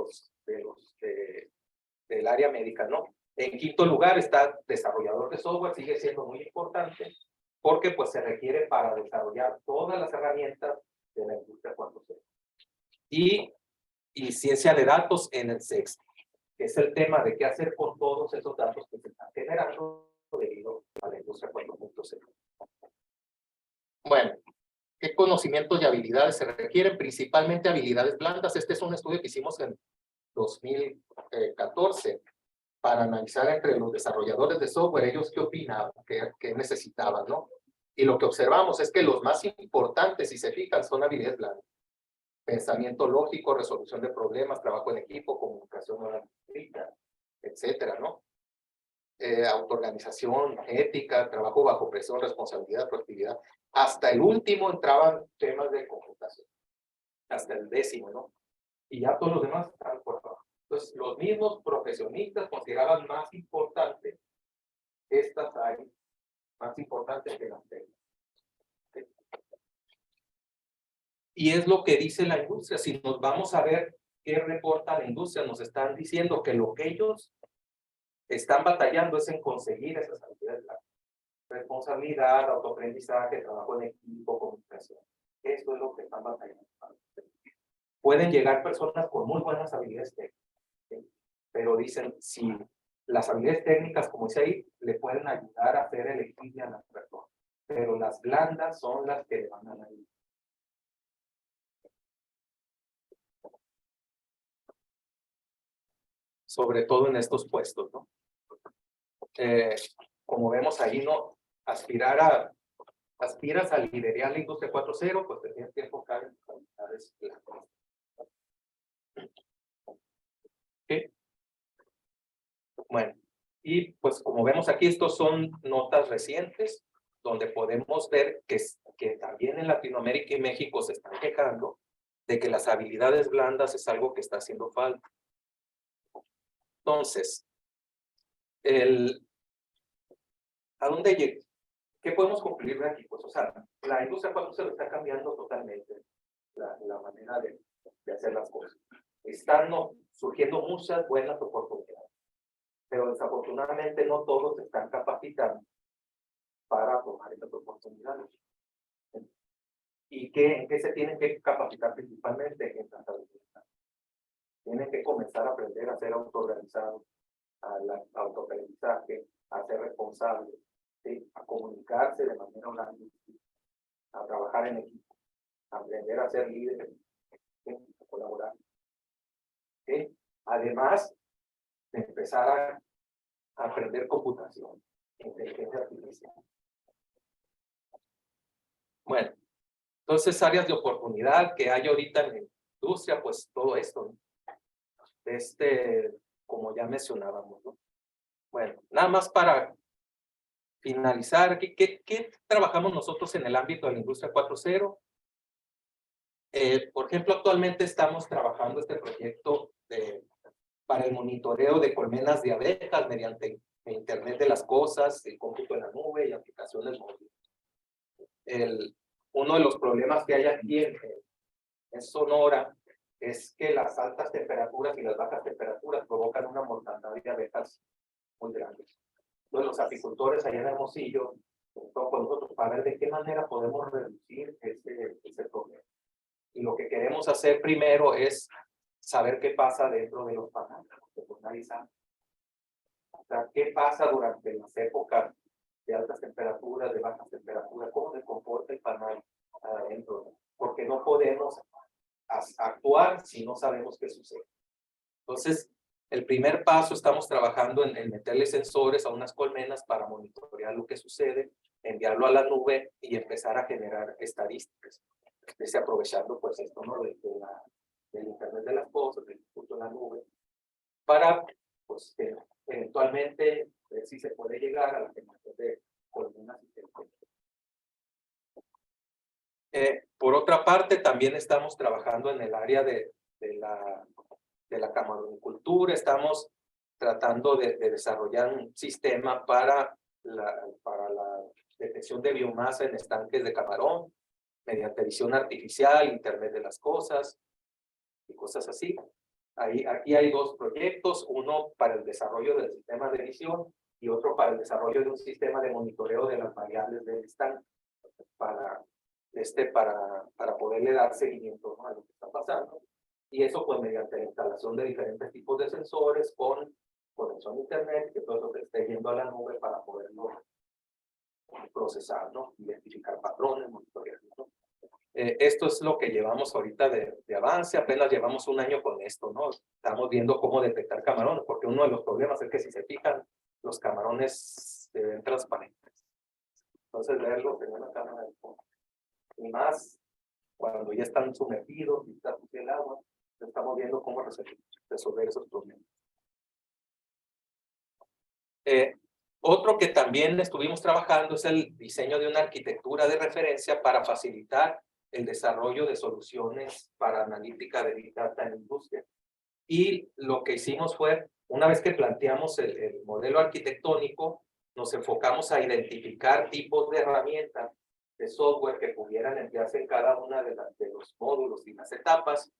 área médica, ¿no? En quinto lugar está desarrollador de software, sigue siendo muy importante, porque pues se requiere para desarrollar todas las herramientas de la industria 4.0. Y ciencia de datos en el sexto, que es el tema de qué hacer con todos esos datos que se están generando debido a la industria 4.0. Bueno, ¿qué conocimientos y habilidades se requieren? Principalmente habilidades blandas. Este es un estudio que hicimos en 2014 para analizar entre los desarrolladores de software, ellos qué opinaban, qué necesitaban, ¿no? Y lo que observamos es que los más importantes, si se fijan, son habilidades blandas. Pensamiento lógico, resolución de problemas, trabajo en equipo, comunicación oral, etcétera, ¿no? Autoorganización, ética, trabajo bajo presión, responsabilidad, proactividad. Hasta el último entraban temas de computación. Hasta el 10º, ¿no? Y ya todos los demás estaban por abajo. Entonces, los mismos profesionistas consideraban más importante estas áreas, más importantes que las técnicas. Y es lo que dice la industria. Si nos vamos a ver qué reporta la industria, nos están diciendo que lo que ellos están batallando es en conseguir esas habilidades. Responsabilidad, autoaprendizaje, trabajo en equipo, comunicación. Eso es lo que están batallando. Pueden llegar personas con muy buenas habilidades técnicas, ¿sí? Pero dicen, si las habilidades técnicas, como dice ahí, le pueden ayudar a hacer elegible a las personas. pero las blandas son las que le van a dar. Sobre todo en estos puestos, ¿no? Como vemos ahí, ¿no? Aspiras a liderar la industria 4.0, pues te tienes que enfocar en habilidades blandas. ¿Sí? Bueno, y pues como vemos aquí, estos son notas recientes, donde podemos ver que también en Latinoamérica y México se están quejando de que las habilidades blandas es algo que está haciendo falta. Entonces, ¿a dónde llegue? ¿Qué podemos concluir de aquí? Pues, o sea, la industria 4.0 está cambiando totalmente la manera de hacer las cosas. Están surgiendo muchas buenas oportunidades, pero desafortunadamente no todos están capacitados para tomar estas oportunidades. ¿Y en qué se tienen que capacitar principalmente? En las habilidades. Tienen que comenzar a aprender a ser autoorganizados, al autoaprendizaje, a ser responsables, ¿sí? A comunicarse de manera unánime, a trabajar en equipo, a aprender a ser líderes, ¿sí? A colaborar. ¿Sí? Además de empezar a aprender computación, inteligencia artificial. Bueno, entonces áreas de oportunidad que hay ahorita en la industria, pues todo esto, ¿no? Como ya mencionábamos, ¿no? Bueno, nada más para finalizar, ¿qué trabajamos nosotros en el ámbito de la industria 4.0? Por ejemplo, actualmente estamos trabajando este proyecto para el monitoreo de colmenas de abejas mediante Internet de las Cosas, el cómputo en la nube y aplicaciones móviles. Uno de los problemas que hay aquí en Sonora es que las altas temperaturas y las bajas temperaturas provocan una mortandad de abejas muy grande. Entonces, los apicultores allá en Hermosillo, están con nosotros para ver de qué manera podemos reducir ese problema. Y lo que queremos hacer primero es saber qué pasa dentro de los panales, analizar. O sea, qué pasa durante las épocas de altas temperaturas, de bajas temperaturas, cómo se comporta el panal adentro, porque no podemos actuar si no sabemos qué sucede. Entonces, el primer paso, estamos trabajando en meterle sensores a unas colmenas para monitorear lo que sucede, enviarlo a la nube y empezar a generar estadísticas. Aprovechando pues esto, ¿no? del Internet de las Cosas, del punto de la nube, para pues eventualmente ver si se puede llegar a la generación de colmenas inteligentes. Por otra parte, también estamos trabajando en el área de la camaronicultura. Estamos tratando de desarrollar un sistema para la detección de biomasa en estanques de camarón, mediante visión artificial, Internet de las Cosas y cosas así. Aquí hay dos proyectos, uno para el desarrollo del sistema de visión y otro para el desarrollo de un sistema de monitoreo de las variables del estanque para poderle dar seguimiento, ¿no? A lo que está pasando. Y eso pues mediante la instalación de diferentes tipos de sensores con conexión a Internet, que todo eso se esté yendo a la nube para poderlo procesar, ¿no? Identificar patrones, monitorear, ¿no? Esto es lo que llevamos ahorita de avance. Apenas llevamos un año con esto, ¿no? Estamos viendo cómo detectar camarones, porque uno de los problemas es que si se fijan, los camarones se ven transparentes. Entonces verlos en una cámara de fondo. Y más cuando ya están sumergidos y está sucia el agua, estamos viendo cómo resolver esos problemas. Otro que también estuvimos trabajando es el diseño de una arquitectura de referencia para facilitar el desarrollo de soluciones para analítica de Big Data en la industria. Y lo que hicimos fue, una vez que planteamos el modelo arquitectónico, nos enfocamos a identificar tipos de herramientas de software que pudieran emplearse en cada una de los módulos y las etapas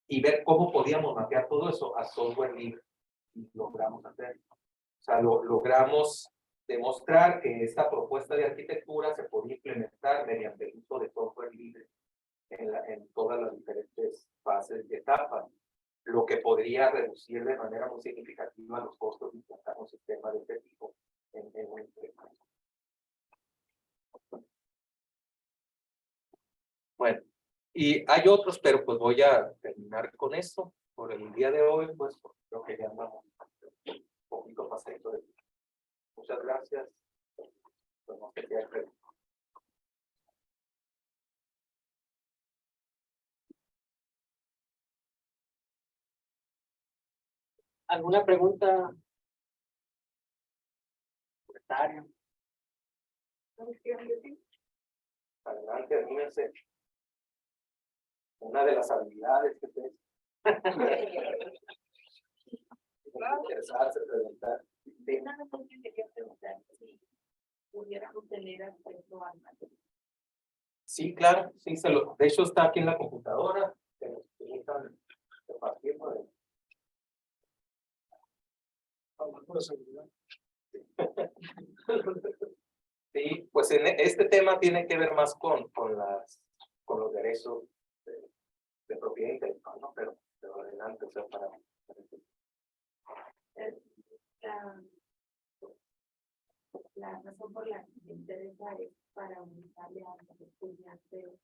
y ver cómo podíamos mapear todo eso a software libre. Y logramos hacer. O sea, logramos demostrar que esta propuesta de arquitectura se podía implementar mediante el uso de software libre en todas las diferentes fases y etapas, lo que podría reducir de manera muy significativa los costos de implantar un sistema de este tipo en un empresa. Bueno, y hay otros, pero pues voy a terminar con esto por el día de hoy, pues creo que ya andamos un poquito pasadito de tiempo. Muchas gracias. Pues, no sé qué hacer. ¿Alguna pregunta? Comentario. Adelante, anímense. Una de las habilidades que tengo. Interesarse, preguntar. Sí. Nada más que quería preguntar si pudiéramos tener acceso al material. Sí, claro, sí, de hecho está aquí en la computadora. Se nos permitan compartir, ¿no? Sí, pues en este tema tiene que ver más con los derechos de propiedad intelectual, ¿no? Pero adelante, o sea, La razón por la que me interesa es para unirle a los estudiantes,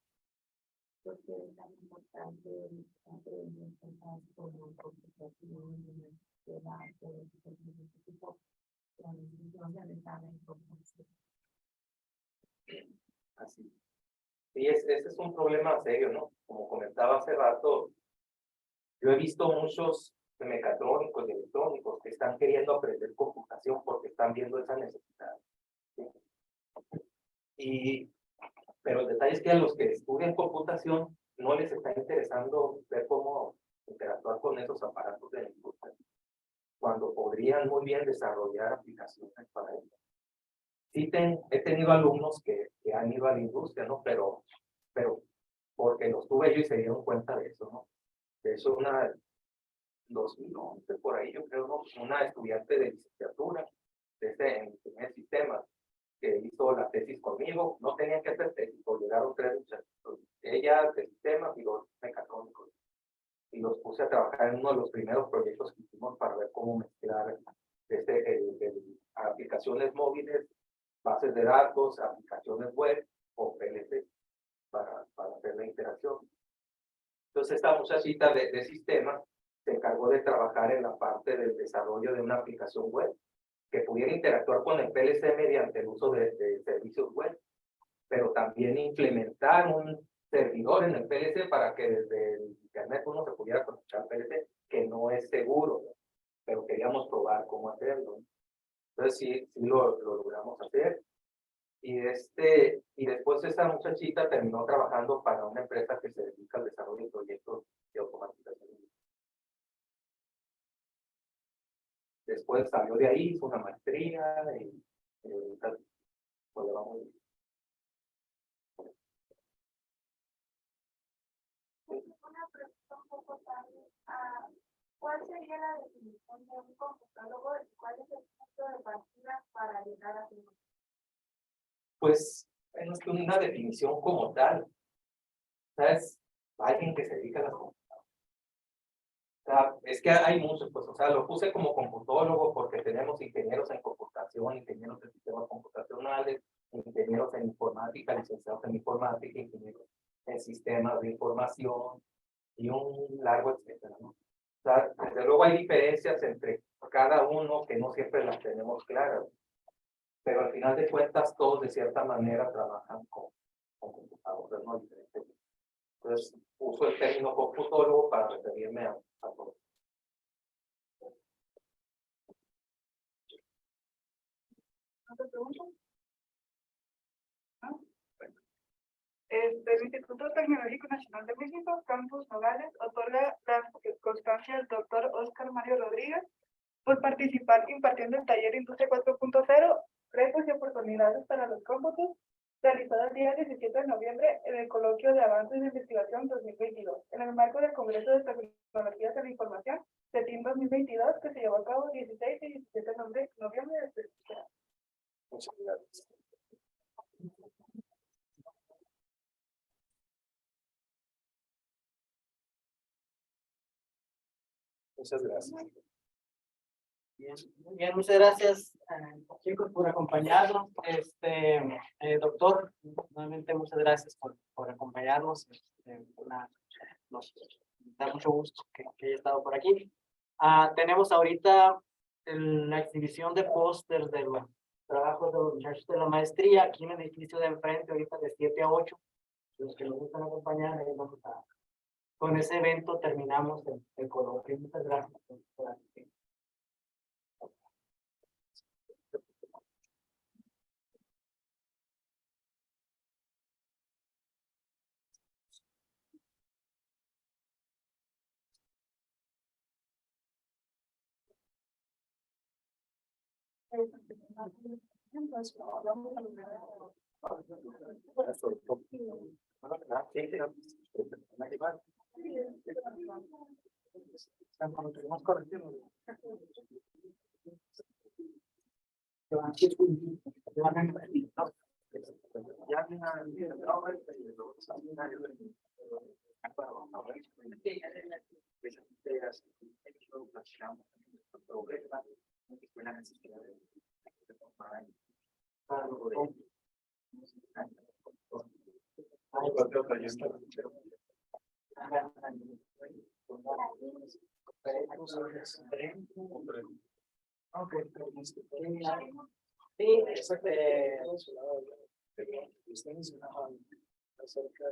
porque es tan importante aprender cosas como computación, debate, ese tipo de información. así. Sí, ese es un problema serio, ¿no? Como comentaba hace rato, yo he visto muchos mecatrónicos y electrónicos que están queriendo aprender computación porque están viendo esa necesidad. ¿Sí? Pero el detalle es que a los que estudian computación no les está interesando ver cómo interactuar con esos aparatos de la industria, cuando podrían muy bien desarrollar aplicaciones para ello. Sí, he tenido alumnos que han ido a la industria, ¿no? Pero porque los tuve yo y se dieron cuenta de eso, ¿no? De eso 2011, por ahí yo creo, ¿no? Una estudiante de licenciatura en ingeniería de sistemas que hizo la tesis conmigo, no tenían que hacer tesis, porque llegaron 3 muchachos, ella de sistemas y 2 mecatrónicos, y los puse a trabajar en uno de los primeros proyectos que hicimos para ver cómo mezclar aplicaciones móviles, bases de datos, aplicaciones web o PLC para hacer la interacción. Entonces esta muchachita de sistemas se encargó de trabajar en la parte del desarrollo de una aplicación web que pudiera interactuar con el PLC mediante el uso de servicios web, pero también implementar un servidor en el PLC para que desde el internet uno se pudiera conectar al PLC, que no es seguro, pero queríamos probar cómo hacerlo. Entonces sí lo logramos hacer. Y después esa muchachita terminó trabajando para una empresa que se dedica al desarrollo de proyectos de automatización. Después salió de ahí, hizo una maestría y ahorita pues, le va muy bien. Una pregunta un poco tarde. ¿Cuál sería la definición de un computólogo y cuál es el punto de partida para llegar a su? Pues no es que una definición como tal, ¿sabes? Alguien que se dedica a las computadoras. O sea, es que hay muchos, pues, o sea, lo puse como computólogo porque tenemos ingenieros en computación, ingenieros de sistemas computacionales, ingenieros en informática, licenciados en informática, ingenieros en sistemas de información y un largo etcétera, ¿no? O sea, desde luego hay diferencias entre cada uno que no siempre las tenemos claras, pero al final de cuentas todos de cierta manera trabajan con computadoras, ¿no? Diferentes. Entonces, uso el término computólogo para referirme a todos. ¿Otra pregunta? ¿No? Bueno. El Instituto Tecnológico Nacional de México, Campus Nogales, otorga las constancias al doctor Óscar Mario Rodríguez por participar impartiendo el taller Industria 4.0, retos y oportunidades para los cómputos, realizado el día 17 de noviembre en el Coloquio de Avances de Investigación 2022, en el marco del Congreso de Tecnologías de la Información, CETIN 2022, que se llevó a cabo 16 y 17 de noviembre de este año. Muchas gracias. Muchas gracias. Bien, muy bien, muchas gracias, chicos, por acompañarnos. Doctor, nuevamente muchas gracias por acompañarnos. acompañarnos. Nos da mucho gusto que haya estado por aquí. Tenemos ahorita la exhibición de pósters de los trabajos de los muchachos de la maestría aquí en el edificio de enfrente, ahorita de 7 a 8. Los que nos gustan acompañar, con ese evento terminamos el coloquio. Muchas gracias por asistir.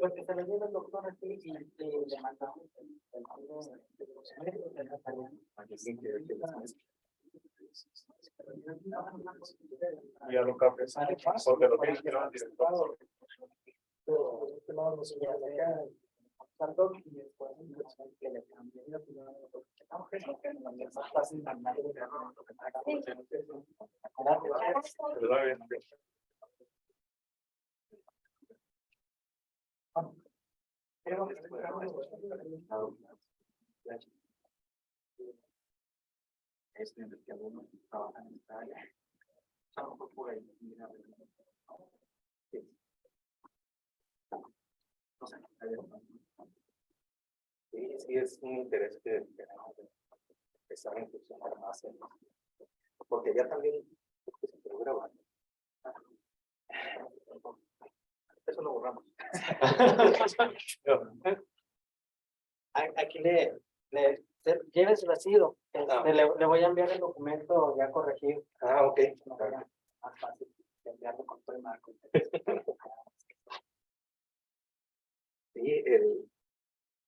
Porque se le lleva el doctor aquí y le mandamos Ya lo capes, porque lo tienes que ir al director. Y después que le cambien la opinión, porque es más fácil mandar el que algunos trabajan en esta área. A lo mejor por ahí. Sí, es un interés que tenemos de empezar a incursionar más en, porque ya también se puede grabar. Eso lo borramos. Aquí lléveselo así, le voy a enviar el documento ya corregido. Ok. Más fácil enviarlo con todo el marco. Sí,